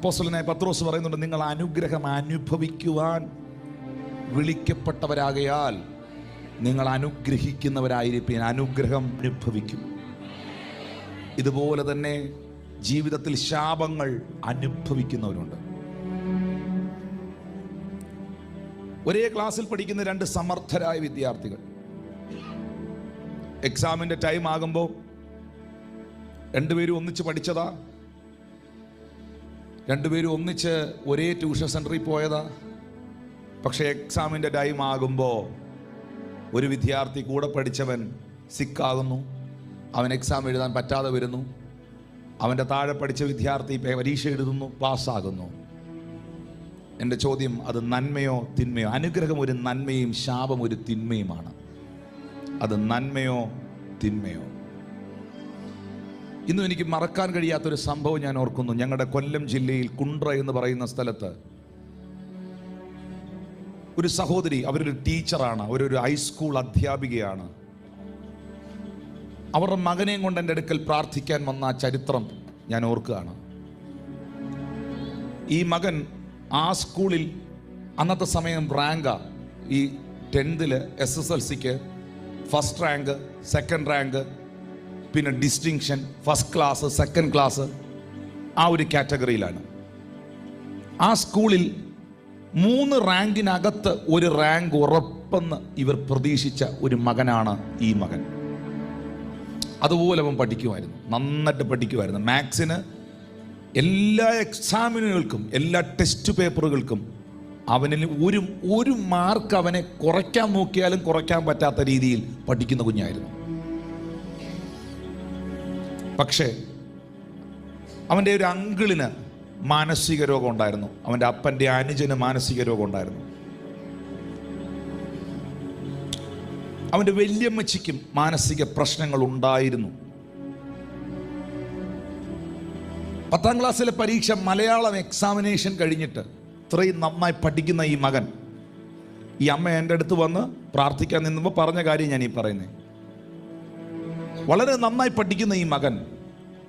അപ്പോസ്തലനായ പത്രോസ് പറയുന്നുണ്ട്, നിങ്ങൾ അനുഗ്രഹം അനുഭവിക്കുവാൻ വിളിക്കപ്പെട്ടവരാകയാൽ നിങ്ങൾ അനുഗ്രഹിക്കുന്നവരായിരിക്കും. അനുഗ്രഹം അനുഭവിക്കും. ഇതുപോലെ തന്നെ ജീവിതത്തിൽ ശാപങ്ങൾ അനുഭവിക്കുന്നവരുണ്ട്. ഒരേ ക്ലാസ്സിൽ പഠിക്കുന്ന രണ്ട് സമർത്ഥരായ വിദ്യാർത്ഥികൾ എക്സാമിന്റെ ടൈം ആകുമ്പോൾ രണ്ടുപേരും ഒന്നിച്ച് പഠിച്ചതാ, രണ്ടുപേരും ഒന്നിച്ച് ഒരേ ട്യൂഷൻ സെന്ററിൽ പോയതാ. പക്ഷെ എക്സാമിന്റെ ടൈം ആകുമ്പോൾ ഒരു വിദ്യാർത്ഥി കൂടെ പഠിച്ചവൻ സിക്കാകുന്നു, അവൻ എക്സാം എഴുതാൻ പറ്റാതെ വരുന്നു. അവൻ്റെ താഴെ പഠിച്ച വിദ്യാർത്ഥി പരീക്ഷ എഴുതുന്നു, പാസ്സാകുന്നു. എൻ്റെ ചോദ്യം, അത് നന്മയോ തിന്മയോ? അനുഗ്രഹം ഒരു നന്മയും ശാപം ഒരു തിന്മയുമാണ്. അത് നന്മയോ തിന്മയോ? ഇന്നും എനിക്ക് മറക്കാൻ കഴിയാത്തൊരു സംഭവം ഞാൻ ഓർക്കുന്നു. ഞങ്ങളുടെ കൊല്ലം ജില്ലയിൽ കുണ്ട്ര എന്ന് പറയുന്ന സ്ഥലത്ത് ഒരു സഹോദരി, അവരൊരു ടീച്ചറാണ്, അവരൊരു ഹൈസ്കൂൾ അധ്യാപികയാണ്. അവരുടെ മകനെയും കൊണ്ട് എൻ്റെ അടുക്കൽ പ്രാർത്ഥിക്കാൻ വന്ന ആ ചരിത്രം ഞാൻ ഓർക്കുകയാണ്. ഈ മകൻ ആ സ്കൂളിൽ അന്നത്തെ സമയം റാങ്കാ. ഈ 10th SSLCക്ക് ഫസ്റ്റ് റാങ്ക്, സെക്കൻഡ് റാങ്ക്, പിന്നെ distinction, first class, second class, ആ ഒരു കാറ്റഗറിയിലാണ്. ആ സ്കൂളിൽ 3 റാങ്കിനകത്ത് ഒരു റാങ്ക് ഉറപ്പെന്ന് ഇവർ പ്രതീക്ഷിച്ച ഒരു മകനാണ് ഈ മകൻ. അതുപോലെ അവൻ പഠിക്കുമായിരുന്നു, നന്നായിട്ട് പഠിക്കുമായിരുന്നു. മാത്സിന് എല്ലാ എക്സാമിനുകൾക്കും, എല്ലാ ടെസ്റ്റ് പേപ്പറുകൾക്കും അവനിൽ ഒരു മാർക്ക് അവനെ കുറയ്ക്കാൻ നോക്കിയാലും കുറയ്ക്കാൻ പറ്റാത്ത രീതിയിൽ പഠിക്കുന്ന കുഞ്ഞായിരുന്നു. പക്ഷേ അവൻ്റെ ഒരു അങ്കിളിന് മാനസിക രോഗം ഉണ്ടായിരുന്നു. അവൻ്റെ അപ്പൻ്റെ അനുജന് മാനസിക രോഗം ഉണ്ടായിരുന്നു. അവൻ്റെ വല്യമ്മച്ചിക്കും മാനസിക പ്രശ്നങ്ങൾ ഉണ്ടായിരുന്നു. 10ാം ക്ലാസ്സിലെ പരീക്ഷ മലയാളം എക്സാമിനേഷൻ കഴിഞ്ഞിട്ട് ഇത്രയും നന്നായി പഠിക്കുന്ന ഈ മകൻ, ഈ അമ്മ എൻ്റെ അടുത്ത് വന്ന് പ്രാർത്ഥിക്കാൻ നിന്നപ്പോൾ പറഞ്ഞ കാര്യം ഞാൻ ഈ പറയുന്നത്. വളരെ നന്നായി പഠിക്കുന്ന ഈ മകൻ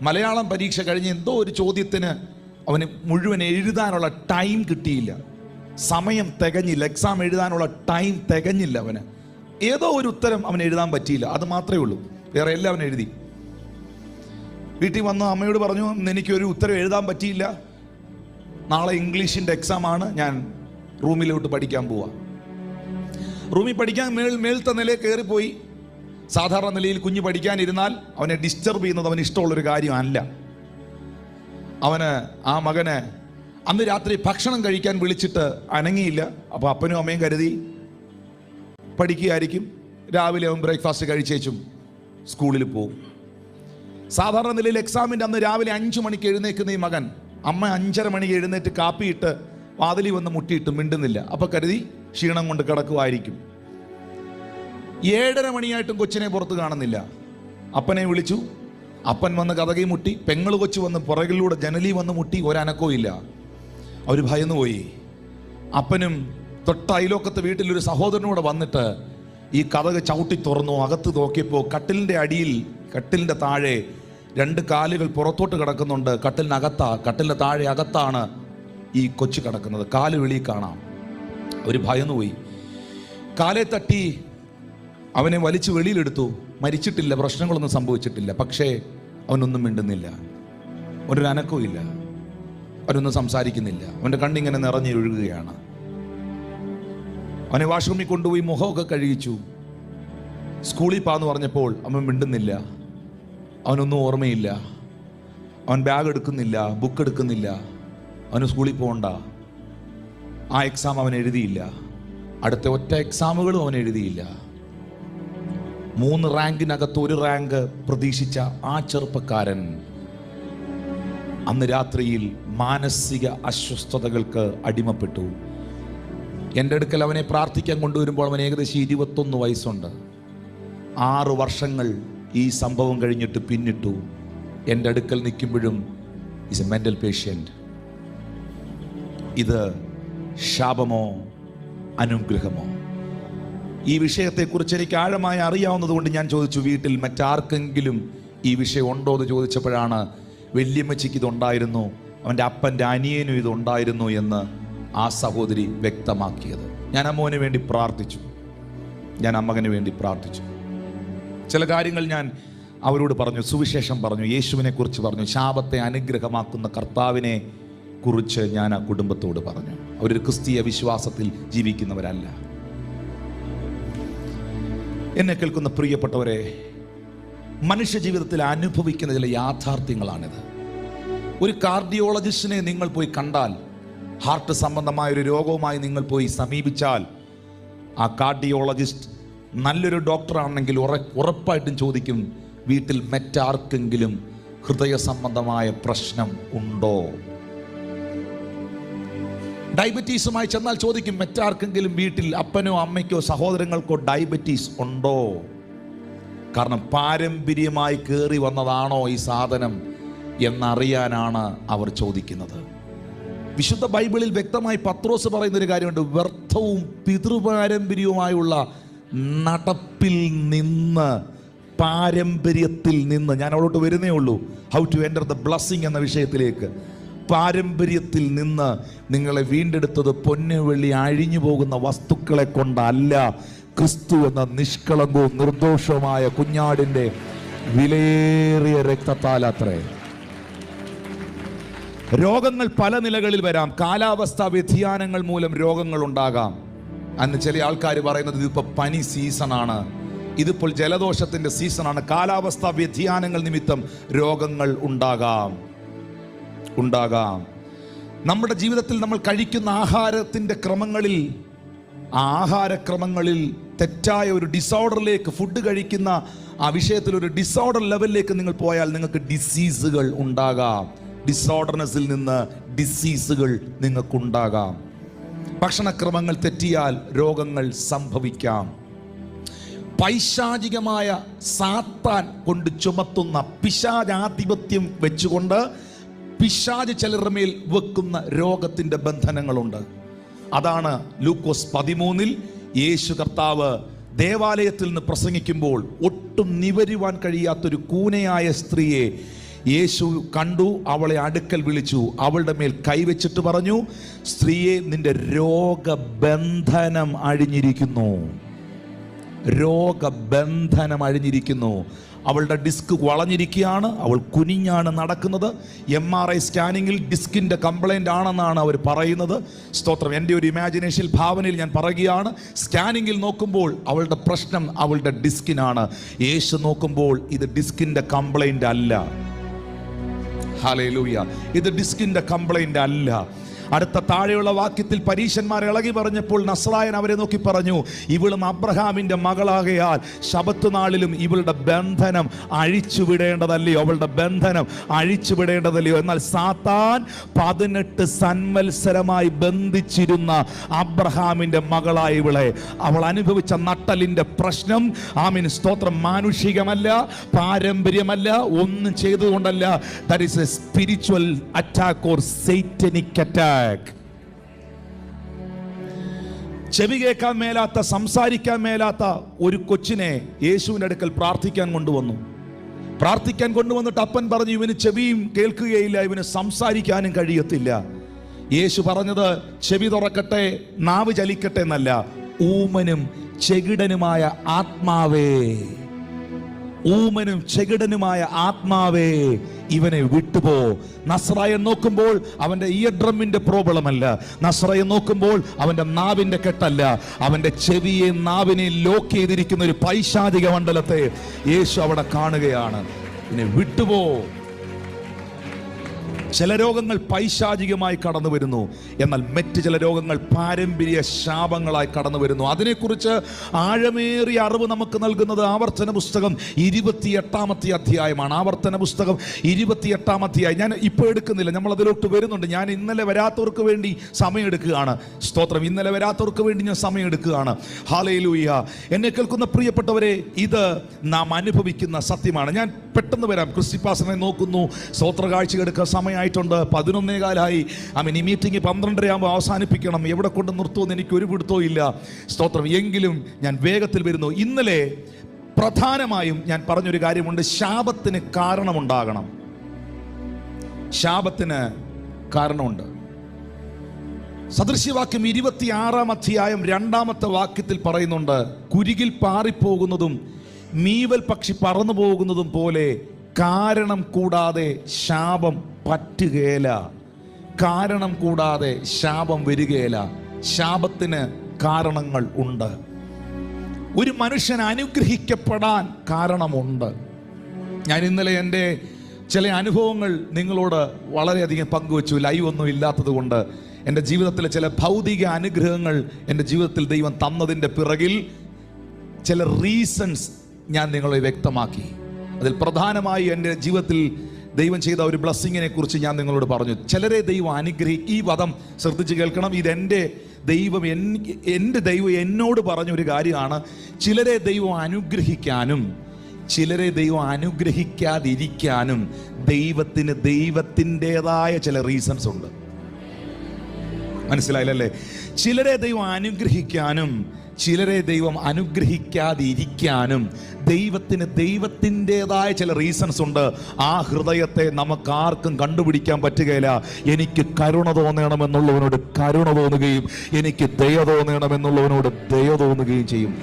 മലയാളം പരീക്ഷ കഴിഞ്ഞ് എന്തോ ഒരു ചോദ്യത്തിന് അവന് മുഴുവൻ എഴുതാനുള്ള ടൈം കിട്ടിയില്ല, സമയം തികഞ്ഞില്ല, എക്സാം എഴുതാനുള്ള ടൈം തികഞ്ഞില്ല. അവന് ഏതോ ഒരു ഉത്തരം അവൻ എഴുതാൻ പറ്റിയില്ല, അത് മാത്രമേ ഉള്ളൂ, വേറെ എല്ലാം അവൻ എഴുതി. വീട്ടിൽ വന്ന് അമ്മയോട് പറഞ്ഞു, എനിക്കൊരു ഉത്തരം എഴുതാൻ പറ്റിയില്ല, നാളെ ഇംഗ്ലീഷിൻ്റെ എക്സാമാണ്, ഞാൻ റൂമിലോട്ട് പഠിക്കാൻ പോവാ. റൂമിൽ പഠിക്കാൻ മേളത്തെ നിലയിൽ കയറിപ്പോയി. സാധാരണ നിലയിൽ കുഞ്ഞ് പഠിക്കാനിരുന്നാൽ അവനെ ഡിസ്റ്റർബ് ചെയ്യുന്നത് അവന് ഇഷ്ടമുള്ളൊരു കാര്യമല്ല. ആ മകന് അന്ന് രാത്രി ഭക്ഷണം കഴിക്കാൻ വിളിച്ചിട്ട് അനങ്ങിയില്ല. അപ്പോൾ അപ്പനും അമ്മയും കരുതി പഠിക്കുകയായിരിക്കും, രാവിലെ അവൻ ബ്രേക്ക്ഫാസ്റ്റ് കഴിച്ചേച്ചും സ്കൂളിൽ പോകും. സാധാരണ നിലയിൽ എക്സാമിൻ്റെ അന്ന് രാവിലെ 5 മണിക്ക് എഴുന്നേൽക്കുന്ന ഈ മകൻ അമ്മ 5:30 മണിക്ക് എഴുന്നേറ്റ് കാപ്പിയിട്ട് വാതിലി വന്ന് മുട്ടിയിട്ട് മിണ്ടുന്നില്ല. അപ്പോൾ കരുതി ക്ഷീണം കൊണ്ട് കിടക്കുമായിരിക്കും. 7:30 മണിയായിട്ടും കൊച്ചിനെ പുറത്ത് കാണുന്നില്ല. അപ്പനെ വിളിച്ചു, അപ്പൻ വന്ന് കതകി മുട്ടി, പെങ്ങൾ കൊച്ചു വന്ന് പുറകിലൂടെ ജനലി വന്ന് മുട്ടി, ഒരനക്കവും ഇല്ല. അവർ ഭയന്നു പോയി. അപ്പനും തൊട്ട അയലോക്കത്തെ വീട്ടിലൊരു സഹോദരനൂടെ വന്നിട്ട് ഈ കതക് ചവിട്ടി തുറന്നു. അകത്ത് നോക്കിയപ്പോൾ കട്ടിലിൻ്റെ അടിയിൽ, കട്ടിലിൻ്റെ താഴെ 2 കാലുകൾ പുറത്തോട്ട് കിടക്കുന്നുണ്ട്. കട്ടിലിൻ്റെ താഴെ അകത്താണ് ഈ കൊച്ചു കിടക്കുന്നത്. കാല് വെളിയിൽ കാണാം. അവർ ഭയന്നു പോയി. കാലെ തട്ടി അവനെ വലിച്ചു വെളിയിലെടുത്തു. മരിച്ചിട്ടില്ല, പ്രശ്നങ്ങളൊന്നും സംഭവിച്ചിട്ടില്ല. പക്ഷേ അവനൊന്നും മിണ്ടുന്നില്ല, ഒരു അനക്കവും ഇല്ല, അവനൊന്നും സംസാരിക്കുന്നില്ല. അവൻ്റെ കണ്ണിങ്ങനെ നിറഞ്ഞൊഴുകുകയാണ്. അവനെ വാഷ്റൂമിൽ കൊണ്ടുപോയി മുഖമൊക്കെ കഴുകിച്ചു. സ്കൂളിൽ പാന്ന് പറഞ്ഞപ്പോൾ അവൻ മിണ്ടുന്നില്ല, അവനൊന്നും ഓർമ്മയില്ല. അവൻ ബാഗ് എടുക്കുന്നില്ല, ബുക്ക് എടുക്കുന്നില്ല. അവന് സ്കൂളിൽ പോകണ്ട. ആ എക്സാം അവൻ എഴുതിയില്ല. അടുത്ത ഒറ്റ എക്സാമുകളും അവൻ എഴുതിയില്ല. 3 റാങ്കിനകത്ത് 1 റാങ്ക് പ്രതീക്ഷിച്ച ആ ചെറുപ്പക്കാരൻ അന്ന് രാത്രിയിൽ മാനസിക അസ്വസ്ഥതകൾക്ക് അടിമപ്പെട്ടു. എൻ്റെ അടുക്കൽ അവനെ പ്രാർത്ഥിക്കാൻ കൊണ്ടുവരുമ്പോൾ അവൻ ഏകദേശം 21 വയസ്സുണ്ട്. 6 വർഷങ്ങൾ ഈ സംഭവം കഴിഞ്ഞിട്ട് പിന്നിട്ടു. എൻ്റെ അടുക്കൽ നിൽക്കുമ്പോഴും ഈസ് എ മെൻ്റൽ പേഷ്യൻ്റ്. ഇത് ശാപമോ അനുഗ്രഹമോ? ഈ വിഷയത്തെക്കുറിച്ച് എനിക്ക് ആഴമായി അറിയാവുന്നതുകൊണ്ട് ഞാൻ ചോദിച്ചു, വീട്ടിൽ മറ്റാർക്കെങ്കിലും ഈ വിഷയം ഉണ്ടോ എന്ന് ചോദിച്ചപ്പോഴാണ് വല്യമ്മച്ചിക്ക് ഇതുണ്ടായിരുന്നു, അവൻ്റെ അപ്പൻ്റെ അനിയനും ഇതുണ്ടായിരുന്നു എന്ന് ആ സഹോദരി വ്യക്തമാക്കിയത്. ഞാൻ ആ മോന് വേണ്ടി പ്രാർത്ഥിച്ചു, ഞാൻ ആ മകന് വേണ്ടി പ്രാർത്ഥിച്ചു. ചില കാര്യങ്ങൾ ഞാൻ അവരോട് പറഞ്ഞു, സുവിശേഷം പറഞ്ഞു, യേശുവിനെ കുറിച്ച് പറഞ്ഞു, ശാപത്തെ അനുഗ്രഹമാക്കുന്ന കർത്താവിനെ കുറിച്ച് ഞാൻ ആ കുടുംബത്തോട് പറഞ്ഞു. അവരൊരു ക്രിസ്തീയ വിശ്വാസത്തിൽ ജീവിക്കുന്നവരല്ല. എന്നെ കേൾക്കുന്ന പ്രിയപ്പെട്ടവരെ, മനുഷ്യ ജീവിതത്തിൽ അനുഭവിക്കുന്ന ചില യാഥാർത്ഥ്യങ്ങളാണിത്. ഒരു കാർഡിയോളജിസ്റ്റിനെ നിങ്ങൾ പോയി കണ്ടാൽ, ഹാർട്ട് സംബന്ധമായ ഒരു രോഗവുമായി നിങ്ങൾ പോയി സമീപിച്ചാൽ, ആ കാർഡിയോളജിസ്റ്റ് നല്ലൊരു ഡോക്ടറാണെങ്കിൽ ഉറപ്പായിട്ടും ചോദിക്കും, വീട്ടിൽ മറ്റാർക്കെങ്കിലും ഹൃദയ സംബന്ധമായ പ്രശ്നം ഉണ്ടോ? ഡയബറ്റീസുമായി ചെന്നാൽ ചോദിക്കും, മറ്റാർക്കെങ്കിലും വീട്ടിൽ അപ്പനോ അമ്മയ്ക്കോ സഹോദരങ്ങൾക്കോ ഡയബറ്റീസ് ഉണ്ടോ? കാരണം പാരമ്പര്യമായി കയറി വന്നതാണോ ഈ സാധനം എന്നറിയാനാണ് അവർ ചോദിക്കുന്നത്. വിശുദ്ധ ബൈബിളിൽ വ്യക്തമായി പത്രോസ് പറയുന്നൊരു കാര്യമുണ്ട്, വ്യർത്ഥവും പിതൃപാരമ്പര്യവുമായുള്ള നടപ്പിൽ നിന്ന്, പാരമ്പര്യത്തിൽ നിന്ന്, ഞാൻ അവിടോട്ട് വരുന്നേ ഉള്ളൂ, how to enter the blessing എന്ന വിഷയത്തിലേക്ക്. പാരമ്പര്യത്തിൽ നിന്ന് നിങ്ങളെ വീണ്ടെടുത്തത് പൊന്ന് വെള്ളി അഴിഞ്ഞു പോകുന്ന വസ്തുക്കളെ കൊണ്ടല്ല, ക്രിസ്തു എന്ന നിഷ്കളങ്കവും നിർദോഷവുമായ കുഞ്ഞാടിൻ്റെ വിലയേറിയ രക്തത്താലത്രേ. രോഗങ്ങൾ പല നിലകളിൽ വരാം. കാലാവസ്ഥാ വ്യതിയാനങ്ങൾ മൂലം രോഗങ്ങൾ ഉണ്ടാകാം. അന്ന് ചില ആൾക്കാർ പറയുന്നത് ഇതിപ്പോൾ പനി സീസണാണ്, ഇതിപ്പോൾ ജലദോഷത്തിൻ്റെ സീസണാണ്. കാലാവസ്ഥാ വ്യതിയാനങ്ങൾ നിമിത്തം രോഗങ്ങൾ ഉണ്ടാകാം. നമ്മുടെ ജീവിതത്തിൽ നമ്മൾ കഴിക്കുന്ന ആഹാരത്തിൻ്റെ ക്രമങ്ങളിൽ, ആ ആഹാരക്രമങ്ങളിൽ തെറ്റായ ഒരു ഡിസോർഡറിലേക്ക്, ഫുഡ് കഴിക്കുന്ന ആ വിഷയത്തിൽ ഒരു ഡിസോർഡർ ലെവലിലേക്ക് നിങ്ങൾ പോയാൽ നിങ്ങൾക്ക് ഡിസീസുകൾ ഉണ്ടാകാം. ഡിസോർഡർനെസ്സിൽ നിന്ന് ഡിസീസുകൾ നിങ്ങൾക്കുണ്ടാകാം. ഭക്ഷണക്രമങ്ങൾ തെറ്റിയാൽ രോഗങ്ങൾ സംഭവിക്കാം. പൈശാചികമായ സാത്താൻ കൊണ്ട് ചുമത്തുന്ന പിശാചാധിപത്യം വെച്ചുകൊണ്ട് പിശാച് ചിലരുടെ മേൽ വെക്കുന്ന രോഗത്തിൻ്റെ ബന്ധനങ്ങളുണ്ട്. അതാണ് ലൂക്കോസ് 13 യേശു കർത്താവ് ദേവാലയത്തിൽ നിന്ന് പ്രസംഗിക്കുമ്പോൾ ഒട്ടും നിവരുവാൻ കഴിയാത്തൊരു കൂനയായ സ്ത്രീയെ യേശു കണ്ടു, അവളെ അടുക്കൽ വിളിച്ചു, അവളുടെ മേൽ കൈവച്ചിട്ട് പറഞ്ഞു, സ്ത്രീയെ, നിന്റെ രോഗബന്ധനം അഴിഞ്ഞിരിക്കുന്നു. രോഗബന്ധനം അഴിഞ്ഞിരിക്കുന്നു. അവളുടെ ഡിസ്ക് വളഞ്ഞിരിക്കുകയാണ്, അവൾ കുനിഞ്ഞാണ് നടക്കുന്നത്. MRI സ്കാനിങ്ങിൽ ഡിസ്കിൻ്റെ കംപ്ലൈൻ്റ് ആണെന്നാണ് അവർ പറയുന്നത്. സ്തോത്രം. എൻ്റെ ഒരു ഇമാജിനേഷൻ ഭാവനയിൽ ഞാൻ പറയുകയാണ്, സ്കാനിങ്ങിൽ നോക്കുമ്പോൾ അവളുടെ പ്രശ്നം അവളുടെ ഡിസ്കിനാണ്. യേശു നോക്കുമ്പോൾ ഇത് ഡിസ്കിൻ്റെ കംപ്ലൈൻ്റ് അല്ല. ഹല്ലേലൂയ. ഇത് ഡിസ്കിൻ്റെ കംപ്ലൈൻ്റ് അല്ല. അടുത്ത താഴെയുള്ള വാക്യത്തിൽ പരീശന്മാർ ഇളകി പറഞ്ഞപ്പോൾ നസ്രായൻ അവരെ നോക്കി പറഞ്ഞു, ഇവളും അബ്രഹാമിൻ്റെ മകളാകയാൽ ശബത്ത് നാളിലും ഇവളുടെ ബന്ധനം അഴിച്ചുവിടേണ്ടതല്ലയോ? അവളുടെ ബന്ധനം അഴിച്ചുവിടേണ്ടതല്ലയോ? എന്നാൽ സാത്താൻ 18 സംവത്സരമായി ബന്ധിച്ചിരുന്ന അബ്രഹാമിൻ്റെ മകളായ ഇവളെ, അവൾ അനുഭവിച്ച നട്ടലിൻ്റെ പ്രശ്നം, ആമീൻ, സ്തോത്രം, മാനുഷികമല്ല, പാരമ്പര്യമല്ല, ഒന്നും ചെയ്തുകൊണ്ടല്ല. That is a spiritual attack or satanic attack. ചെവി കേൾക്കാൻ മേലാത്ത, സംസാരിക്കാൻ മേലാത്ത ഒരു കൊച്ചിനെ യേശുവിൻ്റെ അടുക്കൽ പ്രാർത്ഥിക്കാൻ കൊണ്ടുവന്നിട്ട് അപ്പൻ പറഞ്ഞു, ഇവന് ചെവിയും കേൾക്കുകയില്ല, ഇവന് സംസാരിക്കാനും കഴിയത്തില്ല. യേശു പറഞ്ഞത് ചെവി തുറക്കട്ടെ, നാവ് ചലിക്കട്ടെ എന്നല്ല, ഊമനും ചെകിടനുമായ ആത്മാവേ, ഊമനും ചെകിടനുമായ ആത്മാവേ, ഇവനെ വിട്ടുപോ. നസ്രായൻ നോക്കുമ്പോൾ അവൻ്റെ ഇയർ ഡ്രമ്മിൻ്റെ പ്രോബ്ലം അല്ല, നസ്രായൻ നോക്കുമ്പോൾ അവൻ്റെ നാവിൻ്റെ കെട്ടല്ല, അവൻ്റെ ചെവിയെ നാവിനെ ലോക്ക് ചെയ്തിരിക്കുന്ന ഒരു പൈശാചിക മണ്ഡലത്തെ യേശു അവിടെ കാണുകയാണ്. ഇവനെ വിട്ടുപോ. ചില രോഗങ്ങൾ പൈശാചികമായി കടന്നു വരുന്നു, എന്നാൽ മറ്റ് ചില രോഗങ്ങൾ പാരമ്പര്യ ശാപങ്ങളായി കടന്നു വരുന്നു. അതിനെക്കുറിച്ച് ആഴമേറിയ അറിവ് നമുക്ക് നൽകുന്നത് ആവർത്തന പുസ്തകം 28-ാമത്തെ അധ്യായമാണ്. ആവർത്തന പുസ്തകം 28-ാം അധ്യായം ഞാൻ ഇപ്പോൾ എടുക്കുന്നില്ല, നമ്മൾ അതിലോട്ട് വരുന്നുണ്ട്. ഞാൻ ഇന്നലെ വരാത്തവർക്ക് വേണ്ടി സമയമെടുക്കുകയാണ്. സ്തോത്രം. ഇന്നലെ വരാത്തവർക്ക് വേണ്ടി ഞാൻ സമയമെടുക്കുകയാണ്. ഹല്ലേലൂയ. എന്നെ കേൾക്കുന്ന പ്രിയപ്പെട്ടവരെ, ഇത് നാം അനുഭവിക്കുന്ന സത്യമാണ്. ഞാൻ പെട്ടെന്ന് വരാം. ക്രിസ്റ്റിപ്പാസനെ നോക്കുന്നു. സ്തോത്ര കാഴ്ച എടുക്കാൻ സമയമായിട്ടുണ്ട്. 11:15 ഈ മീറ്റിംഗ് 12:30 ആകുമ്പോൾ അവസാനിപ്പിക്കണം. എവിടെ കൊണ്ട് നിർത്തുമെന്ന് എനിക്ക് ഒരു പിടുത്തവും ഇല്ല. സ്തോത്രം. എങ്കിലും ഞാൻ വേഗത്തിൽ വരുന്നു. ഇന്നലെ പ്രധാനമായും ഞാൻ പറഞ്ഞൊരു കാര്യമുണ്ട്, ശാപത്തിന് കാരണമുണ്ടാകണം. ശാപത്തിന് കാരണമുണ്ട്. സദൃശ്യവാക്യം 26-ാം അധ്യായം 2-ാമത്തെ വാക്യത്തിൽ പറയുന്നുണ്ട്, കുരികിൽ പാറിപ്പോകുന്നതും മീവൽ പക്ഷി പറന്നു പോകുന്നതും പോലെ കാരണം കൂടാതെ ശാപം പറ്റുകയില്ല. കാരണം കൂടാതെ ശാപം വരികയില്ല. ശാപത്തിന് കാരണങ്ങൾ ഉണ്ട്. ഒരു മനുഷ്യൻ അനുഗ്രഹിക്കപ്പെടാൻ കാരണമുണ്ട്. ഞാൻ ഇന്നലെ എൻ്റെ ചില അനുഭവങ്ങൾ നിങ്ങളോട് വളരെയധികം പങ്കുവച്ചു. ലൈവ് ഒന്നും ഇല്ലാത്തത് കൊണ്ട് എൻ്റെ ജീവിതത്തിലെ ചില ഭൗതിക അനുഗ്രഹങ്ങൾ എൻ്റെ ജീവിതത്തിൽ ദൈവം തന്നതിൻ്റെ പിറകിൽ ചില റീസൺസ് ഞാൻ നിങ്ങളെ വ്യക്തമാക്കി. അതിൽ പ്രധാനമായി എൻ്റെ ജീവിതത്തിൽ ദൈവം ചെയ്ത ഒരു ബ്ലെസ്സിങ്ങിനെ കുറിച്ച് ഞാൻ നിങ്ങളോട് പറഞ്ഞു. ചിലരെ ദൈവം ഈ പദം ശ്രദ്ധിച്ച് കേൾക്കണം. ഇതെൻ്റെ ദൈവം എന്നോട് പറഞ്ഞൊരു കാര്യമാണ്. ചിലരെ ദൈവം അനുഗ്രഹിക്കാനും ചിലരെ ദൈവം അനുഗ്രഹിക്കാതിരിക്കാനും ദൈവത്തിൻ്റെതായ ചില റീസൺസ് ഉണ്ട്. മനസ്സിലായില്ലല്ലേ? ചിലരെ ദൈവം അനുഗ്രഹിക്കാനും ചിലരെ ദൈവം അനുഗ്രഹിക്കാതിരിക്കാനും ദൈവത്തിൻ്റെതായ ചില റീസൺസ് ഉണ്ട്. ആ ഹൃദയത്തെ നമുക്ക് ആർക്കും കണ്ടുപിടിക്കാൻ പറ്റുകയില്ല. എനിക്ക് കരുണ തോന്നണമെന്നുള്ളവനോട് കരുണ തോന്നുകയും എനിക്ക് ദയ തോന്നണമെന്നുള്ളവനോട് ദയ തോന്നുകയും ചെയ്യും.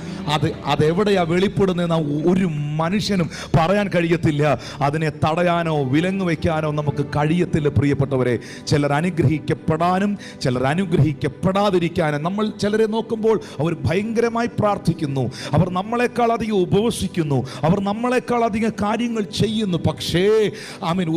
അതെവിടെയാ വെളിപ്പെടുന്നതെന്ന് ഒരു മനുഷ്യനും പറയാൻ കഴിയത്തില്ല. അതിനെ തടയാനോ വിലങ്ങ് വയ്ക്കാനോ നമുക്ക് കഴിയത്തില്ല. പ്രിയപ്പെട്ടവരെ, ചിലർ അനുഗ്രഹിക്കപ്പെടാനും ചിലർ അനുഗ്രഹിക്കപ്പെടാതിരിക്കാനും. നമ്മൾ ചിലരെ നോക്കുമ്പോൾ അവർ ഭയങ്കരമായി പ്രാർത്ഥിക്കുന്നു, അവർ നമ്മളെക്കാൾ അധികം ഉപവസിക്കുന്നു, അവർ നമ്മളെക്കാൾ അധികം കാര്യങ്ങൾ ചെയ്യുന്നു. പക്ഷേ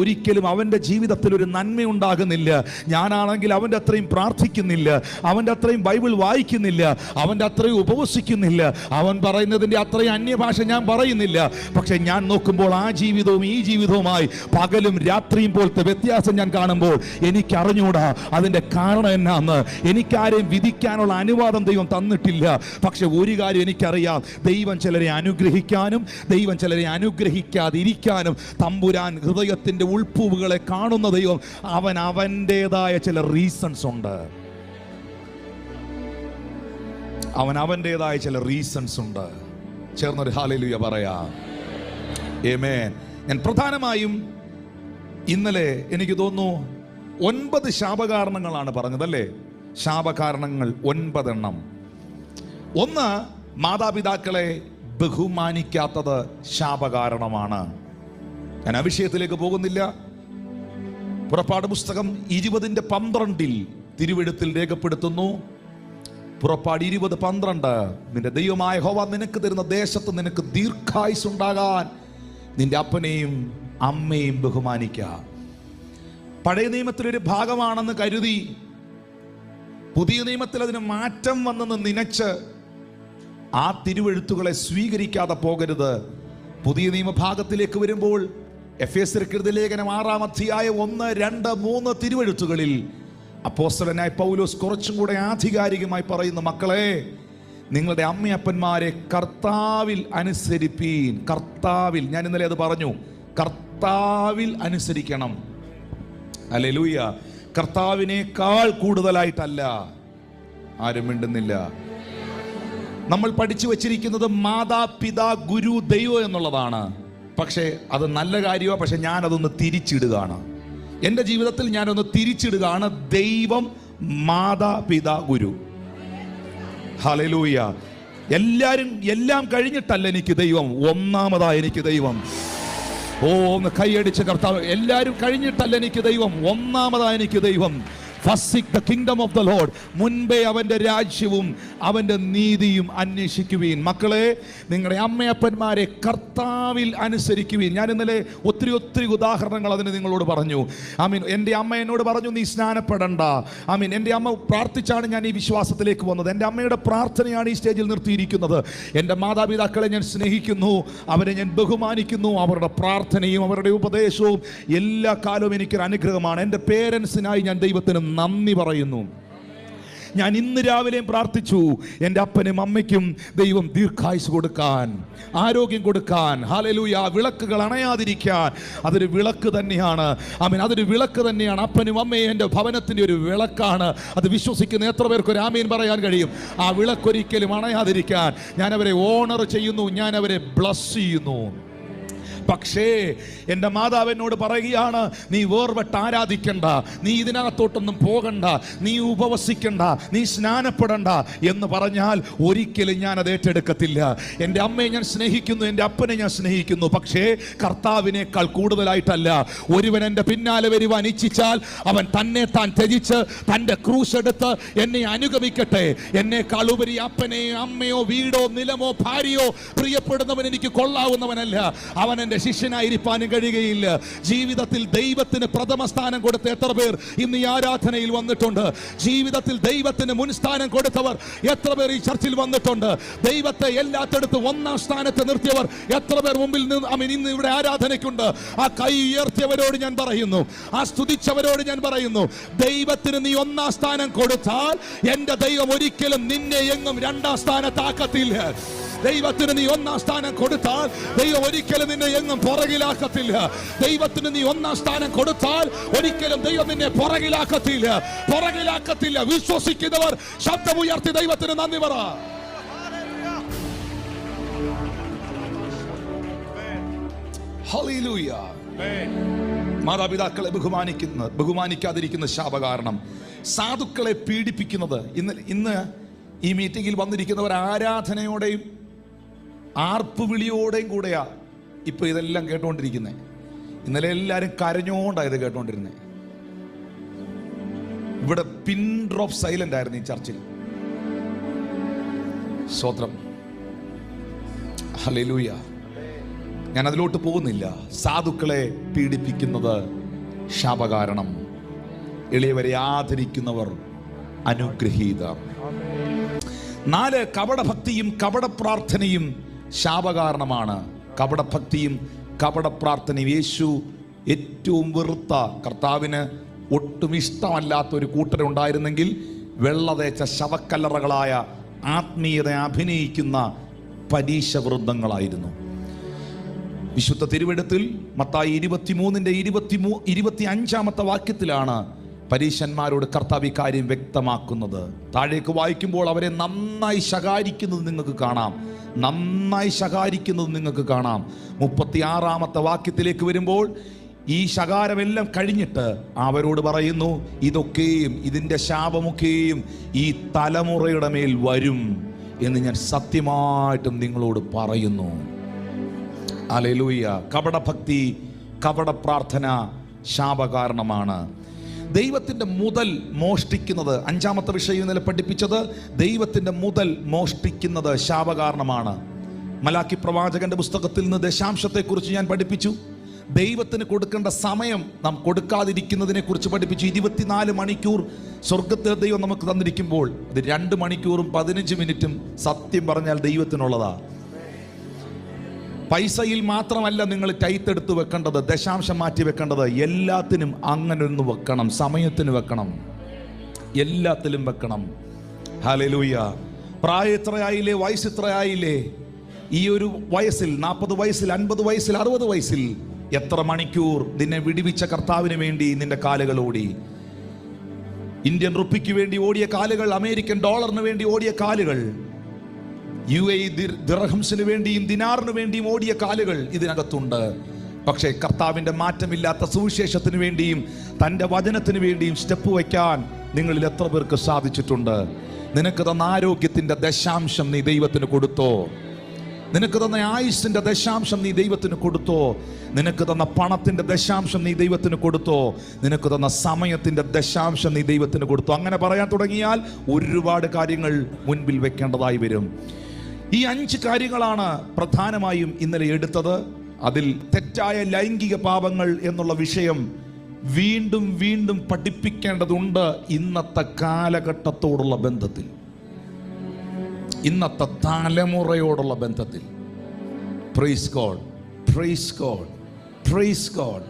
ഒരിക്കലും അവൻ്റെ ജീവിതത്തിൽ ഒരു നന്മ ഉണ്ടാകുന്നില്ല. ഞാനാണെങ്കിൽ അവൻ്റെ അത്രയും പ്രാർത്ഥിക്കുന്നില്ല, അവൻ്റെ അത്രയും ബൈബിൾ വായിക്കുന്നില്ല, അവൻ്റെ അത്രയും ഉപവസിക്കുന്നില്ല, അവൻ പറയുന്നതിൻ്റെ അത്രയും അന്യഭാഷ ഞാൻ പറയുന്നില്ല. പക്ഷെ ഞാൻ നോക്കുമ്പോൾ ആ ജീവിതവും ഈ ജീവിതവുമായി പകലും രാത്രിയും പോലത്തെ വ്യത്യാസം ഞാൻ കാണുമ്പോൾ എനിക്കറിഞ്ഞൂടാ അതിൻ്റെ കാരണം എന്നാന്ന്. എനിക്കാരെയും വിധിക്കാനുള്ള അനുവാദം ദൈവം തന്നിട്ടില്ല. പക്ഷെ ഒരു കാര്യം എനിക്കറിയാം, ദൈവം ചിലരെ അനുഗ്രഹിക്കാനും ദൈവം ചിലരെ അനുഗ്രഹിക്കാതിരിക്കാനും തമ്പുരാൻ ഹൃദയത്തിൻ്റെ ഉൾപ്പൂവുകളെ കാണുന്ന ദൈവം അവൻ്റെതായ ചില റീസൺസ് ഉണ്ട്. അവൻ്റെതായ ചില റീസൺസ് ഉണ്ട്. ചേർന്നൊരു ഹല്ലേലൂയ പറയാം. ആമേൻ. ഞാൻ പ്രധാനമായും ഇന്നലെ എനിക്ക് തോന്നുന്നു 9 ശാപകാരണങ്ങളാണ് പറഞ്ഞതല്ലേ? ശാപകാരണങ്ങൾ 9 എണ്ണം. ഒന്ന്, മാതാപിതാക്കളെ ബഹുമാനിക്കാത്തത് ശാപകാരണമാണ്. ഞാൻ ആ വിഷയത്തിലേക്ക് പോകുന്നില്ല. പുറപ്പാട് പുസ്തകം 20:12 തിരുവെഴുത്തിൽ രേഖപ്പെടുത്തുന്നു. പുറപ്പാട് 20:12, നിന്റെ ദൈവമായ യഹോവ നിനക്ക് തരുന്ന ദേശത്ത് നിനക്ക് ദീർഘായുസ്സ് ഉണ്ടാകാൻ നിന്റെ അപ്പനെയും അമ്മയും ബഹുമാനിക്കുക. പഴയ നിയമത്തിലൊരു ഭാഗമാണെന്ന് കരുതി പുതിയ നിയമത്തിൽ അതിന് മാറ്റം വന്നെന്ന് നനച്ച് ആ തിരുവെഴുത്തുകളെ സ്വീകരിക്കാതെ പോകരുത്. പുതിയ നിയമഭാഗത്തിലേക്ക് വരുമ്പോൾ എഫേസ്യർക്ക് എഴുതിയ ലേഖനം 6-ാം അധ്യായം 1, 2, 3 തിരുവെഴുത്തുകളിൽ അപ്പോസ്തലനായ പൗലോസ് കുറച്ചും കൂടെ ആധികാരികമായി പറയുന്നു, മക്കളെ, നിങ്ങളുടെ അമ്മയപ്പന്മാരെ കർത്താവിൽ അനുസരിപ്പീൻ. കർത്താവിൽ, ഞാൻ ഇന്നലെ അത് പറഞ്ഞു, കർത്താവിൽ അനുസരിക്കണം. ഹല്ലേലൂയ. കർത്താവിനേക്കാൾ കൂടുതലായിട്ടല്ല. ആരും മിണ്ടുന്നില്ല. നമ്മൾ പഠിച്ചു വച്ചിരിക്കുന്നത് മാതാപിതാ ഗുരു ദൈവം എന്നുള്ളതാണ്. പക്ഷേ അത് നല്ല കാര്യമാണ്. പക്ഷെ ഞാനതൊന്ന് തിരിച്ചിടുകയാണ്. എൻ്റെ ജീവിതത്തിൽ ഞാനൊന്ന് തിരിച്ചിടുകയാണ്. ദൈവം, മാതാപിതാ ഗുരു. ഹല്ലേലൂയ. എല്ലാം കഴിഞ്ഞിട്ടല്ല എനിക്ക് ദൈവം, ഒന്നാമതായി എനിക്ക് ദൈവം. ഒന്ന് കൈയടിച്ച് കർത്താവ്. എല്ലാവരും കഴിഞ്ഞിട്ടല്ല എനിക്ക് ദൈവം, ഒന്നാമതായി എനിക്ക് ദൈവം. First seek the kingdom of the Lord. മുൻപേ അവൻ്റെ രാജ്യവും അവൻ്റെ നീതിയും അന്വേഷിക്കുവീൻ. മക്കളെ, നിങ്ങളുടെ അമ്മയപ്പന്മാരെ കർത്താവിൽ അനുസരിക്കുവീൻ. ഞാൻ ഇന്നലെ ഒത്തിരി ഉദാഹരണങ്ങൾ അതിന് നിങ്ങളോട് പറഞ്ഞു. എൻ്റെ അമ്മ എന്നോട് പറഞ്ഞു, നീ സ്നാനപ്പെടണ്ട. എൻ്റെ അമ്മ പ്രാർത്ഥിച്ചാണ് ഞാൻ ഈ വിശ്വാസത്തിലേക്ക് വന്നത്. എൻ്റെ അമ്മയുടെ പ്രാർത്ഥനയാണ് ഈ സ്റ്റേജിൽ നിർത്തിയിരിക്കുന്നത്. എൻ്റെ മാതാപിതാക്കളെ ഞാൻ സ്നേഹിക്കുന്നു, അവരെ ഞാൻ ബഹുമാനിക്കുന്നു. അവരുടെ പ്രാർത്ഥനയും അവരുടെ ഉപദേശവും എല്ലാ കാലവും എനിക്കൊരു അനുഗ്രഹമാണ്. എൻ്റെ പേരൻസിനായി ഞാൻ ദൈവത്തിന് നന്ദി പറയുന്നു. ഞാൻ ഇന്ന് രാവിലെയും പ്രാർത്ഥിച്ചു, എൻ്റെ അപ്പനും അമ്മയ്ക്കും ദൈവം ദീർഘായുസ് കൊടുക്കാൻ, ആരോഗ്യം കൊടുക്കാൻ. ഹല്ലേലൂയ. വിളക്കുകൾ അണയാതിരിക്കാൻ. അതൊരു വിളക്ക് തന്നെയാണ്. അതൊരു വിളക്ക് തന്നെയാണ്. അപ്പനും അമ്മയും എൻ്റെ ഭവനത്തിൻ്റെ ഒരു വിളക്കാണ്. അത് വിശ്വസിക്കുന്ന എത്ര പേർക്ക് ഒരു ആമേൻ പറയാൻ കഴിയും? ആ വിളക്കൊരിക്കലും അണയാതിരിക്കാൻ ഞാൻ അവരെ ഓണർ ചെയ്യുന്നു, ഞാൻ അവരെ ബ്ലസ് ചെയ്യുന്നു. പക്ഷേ എൻ്റെ മാതാവ് എന്നോട് പറയുകയാണ്, നീ വേർപെട്ട് ആരാധിക്കണ്ട, നീ ഇതിനകത്തോട്ടൊന്നും പോകണ്ട, നീ ഉപവസിക്കണ്ട, നീ സ്നാനപ്പെടണ്ട എന്ന് പറഞ്ഞാൽ ഒരിക്കലും ഞാൻ അത് ഏറ്റെടുക്കത്തില്ല. എൻ്റെ അമ്മയെ ഞാൻ സ്നേഹിക്കുന്നു, എൻ്റെ അപ്പനെ ഞാൻ സ്നേഹിക്കുന്നു, പക്ഷേ കർത്താവിനേക്കാൾ കൂടുതലായിട്ടല്ല. ഒരുവൻ എൻ്റെ പിന്നാലെ വരുവാൻ ഇച്ഛിച്ചാൽ അവൻ തന്നെ താൻ ത്യജിച്ച് തൻ്റെ ക്രൂശ് എടുത്ത് എന്നെ അനുഗമിക്കട്ടെ. എന്നേക്കാൾ ഉപരി അപ്പനെയോ അമ്മയോ വീടോ നിലമോ ഭാര്യയോ പ്രിയപ്പെടുന്നവൻ എനിക്ക് കൊള്ളാവുന്നവനല്ല. അവൻ എൻ്റെ ശിഷ്യനായിരിക്കാനും കഴിയുകയില്ല. ജീവിതത്തിൽ ദൈവത്തിന് പ്രഥമ സ്ഥാനം കൊടുത്ത എത്ര പേർ ഇന്ന് ഈ ആരാധനയിൽ വന്നിട്ടുണ്ട്? ജീവിതത്തിൽ ദൈവത്തിന് മുൻസ്ഥാനം കൊടുത്തവർ എത്ര പേർ ഈ ചർച്ചിൽ വന്നിട്ടുണ്ട്? ദൈവത്തെ എല്ലാത്തിടത്തും ഒന്നാം സ്ഥാനത്ത് നിർത്തിയവർ എത്ര പേർ മുമ്പിൽ നിന്ന് ഇന്ന് ഇവിടെ ആരാധനയ്ക്കുണ്ട്? ആ കൈ ഉയർത്തിയവരോട് ഞാൻ പറയുന്നു, ആ സ്തുതിച്ചവരോട് ഞാൻ പറയുന്നു, ദൈവത്തിന് നീ ഒന്നാം സ്ഥാനം കൊടുത്താൽ എൻ്റെ ദൈവം ഒരിക്കലും നിന്നെ എങ്ങും രണ്ടാം സ്ഥാനത്താക്കത്തില്ല. ദൈവത്തിന് നീ ഒന്നാം സ്ഥാനം കൊടുത്താൽ ദൈവം ഒരിക്കലും നിന്നെ എങ്ങും പുറകിലാക്കത്തില്ല. ദൈവത്തിന് നീ ഒന്നാം സ്ഥാനം കൊടുത്താൽ ഒരിക്കലും ദൈവം നിന്നെ പുറകിലാക്കത്തില്ല. വിശ്വസിക്കുന്നവർ ശബ്ദമുയർത്തി ദൈവത്തിന് നന്ദി പറ. ഹല്ലേലൂയ. മാതാപിതാക്കളെ ബഹുമാനിക്കാതിരിക്കുന്ന ശാപകാരണം, സാധുക്കളെ പീഡിപ്പിക്കുന്നത്. ഇന്ന് ഈ മീറ്റിംഗിൽ വന്നിരിക്കുന്നവർ ആരാധനയോടെയും ആർപ്പുവിളിയോടെയും കൂടെയാ ഇപ്പൊ ഇതെല്ലാം കേട്ടുകൊണ്ടിരിക്കുന്നത്. ഇന്നലെ എല്ലാവരും കരഞ്ഞോണ്ടാണ് ഇത് കേട്ടുകൊണ്ടിരുന്നത്. ഇവിടെ പിൻ ഡ്രോപ്പ് സൈലന്റ് ആയിരുന്നു ഈ ചർച്ചിൽ. സ്തോത്രം, ഹല്ലേലൂയ. ഞാൻ അതിലോട്ട് പോകുന്നില്ല. സാധുക്കളെ പീഡിപ്പിക്കുന്നത് ശാപകാരണം, എളിയവരെ ആദരിക്കുന്നവർ അനുഗ്രഹീതർ. 4, കപടഭക്തിയും കപടപ്രാർത്ഥനയും ശാപകാരണമാണ്. കപടഭക്തിയും കപടപ്രാർത്ഥനയും. യേശു ഏറ്റവും വെറുത്ത, കർത്താവിന് ഒട്ടും ഇഷ്ടമല്ലാത്ത ഒരു കൂട്ടരുണ്ടായിരുന്നെങ്കിൽ വെള്ളതേച്ച ശവക്കല്ലറകളായ ആത്മീയത അഭിനയിക്കുന്ന പരീശ വൃന്ദങ്ങളായിരുന്നു. വിശുദ്ധ തിരുവെഴുത്തിൽ മത്തായി 23:25 വാക്യത്തിലാണ് പരീശന്മാരോട് കർത്താവ് ഇക്കാര്യം വ്യക്തമാക്കുന്നത്. താഴേക്ക് വായിക്കുമ്പോൾ അവരെ നന്നായി ശകാരിക്കുന്നത് നിങ്ങൾക്ക് കാണാം. 36 വാക്യത്തിലേക്ക് വരുമ്പോൾ ഈ ശകാരമെല്ലാം കഴിഞ്ഞിട്ട് അവരോട് പറയുന്നു, ഇതൊക്കെയും, ഇതിൻ്റെ ശാപമൊക്കെയും ഈ തലമുറയുടെ മേൽ വരും എന്ന് ഞാൻ സത്യമായിട്ടും നിങ്ങളോട് പറയുന്നു. ഹല്ലേലൂയ. കപടഭക്തി, കപടപ്രാർത്ഥന ശാപകാരണമാണ്. ദൈവത്തിൻ്റെ മുതൽ മോഷ്ടിക്കുന്നത്, 5ാമത്തെ വിഷയം ഇന്നലെ പഠിപ്പിച്ചത്, ദൈവത്തിൻ്റെ മുതൽ മോഷ്ടിക്കുന്നത് ശാപകാരണമാണ്. മലാക്കി പ്രവാചകന്റെ പുസ്തകത്തിൽ നിന്ന് ദശാംശത്തെക്കുറിച്ച് ഞാൻ പഠിപ്പിച്ചു. ദൈവത്തിന് കൊടുക്കേണ്ട സമയം നാം കൊടുക്കാതിരിക്കുന്നതിനെ കുറിച്ച് പഠിപ്പിച്ചു. 24 മണിക്കൂർ സ്വർഗത്തിൽ ദൈവം നമുക്ക് തന്നിരിക്കുമ്പോൾ അത് 2 മണിക്കൂറും 15 മിനിറ്റും സത്യം പറഞ്ഞാൽ ദൈവത്തിനുള്ളതാ. പൈസയിൽ മാത്രമല്ല നിങ്ങൾ ടൈത്തെടുത്ത് വെക്കേണ്ടത്, ദശാംശം മാറ്റി വെക്കേണ്ടത്. എല്ലാത്തിനും അങ്ങനെ ഒന്ന് വെക്കണം, സമയത്തിന് വെക്കണം, എല്ലാത്തിലും വെക്കണം. ഹല്ലേലൂയ. പ്രായം ഇത്രയായില്ലേ, വയസ്സ് ഇത്രയായില്ലേ, ഈ ഒരു വയസ്സിൽ, 40 വയസ്സിൽ, 50 വയസ്സിൽ, 60 വയസ്സിൽ എത്ര മണിക്കൂർ നിന്നെ വിടിവിച്ച കർത്താവിന് വേണ്ടി നിന്റെ കാലുകൾ ഓടി? ഇന്ത്യൻ റുപ്പിക്ക് വേണ്ടി ഓടിയ കാലുകൾ, അമേരിക്കൻ ഡോളറിന് വേണ്ടി ഓടിയ കാലുകൾ, UAE ദിർഹംസിന് വേണ്ടിയും ദിനാറിന് വേണ്ടിയും ഓടിയ കാലുകൾ ഇതിനകത്തുണ്ട്. പക്ഷേ കർത്താവിൻ്റെ മാറ്റമില്ലാത്ത സുവിശേഷത്തിന് വേണ്ടിയും തൻ്റെ വചനത്തിന് വേണ്ടിയും സ്റ്റെപ്പ് വയ്ക്കാൻ നിങ്ങളിൽ എത്ര പേർക്ക് സാധിച്ചിട്ടുണ്ട്? നിനക്ക് തന്ന ആരോഗ്യത്തിൻ്റെ ദശാംശം നീ ദൈവത്തിന് കൊടുത്തോ? നിനക്ക് തന്ന ആയുസ്സിൻ്റെ ദശാംശം നീ ദൈവത്തിന് കൊടുത്തോ? നിനക്ക് തന്ന പണത്തിൻ്റെ ദശാംശം നീ ദൈവത്തിന് കൊടുത്തോ? നിനക്ക് തന്ന സമയത്തിൻ്റെ ദശാംശം നീ ദൈവത്തിന് കൊടുത്തോ? അങ്ങനെ പറയാൻ തുടങ്ങിയാൽ ഒരുപാട് കാര്യങ്ങൾ മുൻപിൽ വെക്കേണ്ടതായി വരും. ഈ 5 കാര്യങ്ങളാണ് പ്രധാനമായും ഇന്നലെ എടുത്തത്. അതിൽ തെറ്റായ ലൈംഗിക പാപങ്ങൾ എന്നുള്ള വിഷയം വീണ്ടും വീണ്ടും പഠിപ്പിക്കേണ്ടതുണ്ട്. ഇന്നത്തെ കാലഘട്ടത്തോടുള്ള ബന്ധത്തിൽ, ഇന്നത്തെ തലമുറയോടുള്ള ബന്ധത്തിൽ. Praise God, praise God, praise God.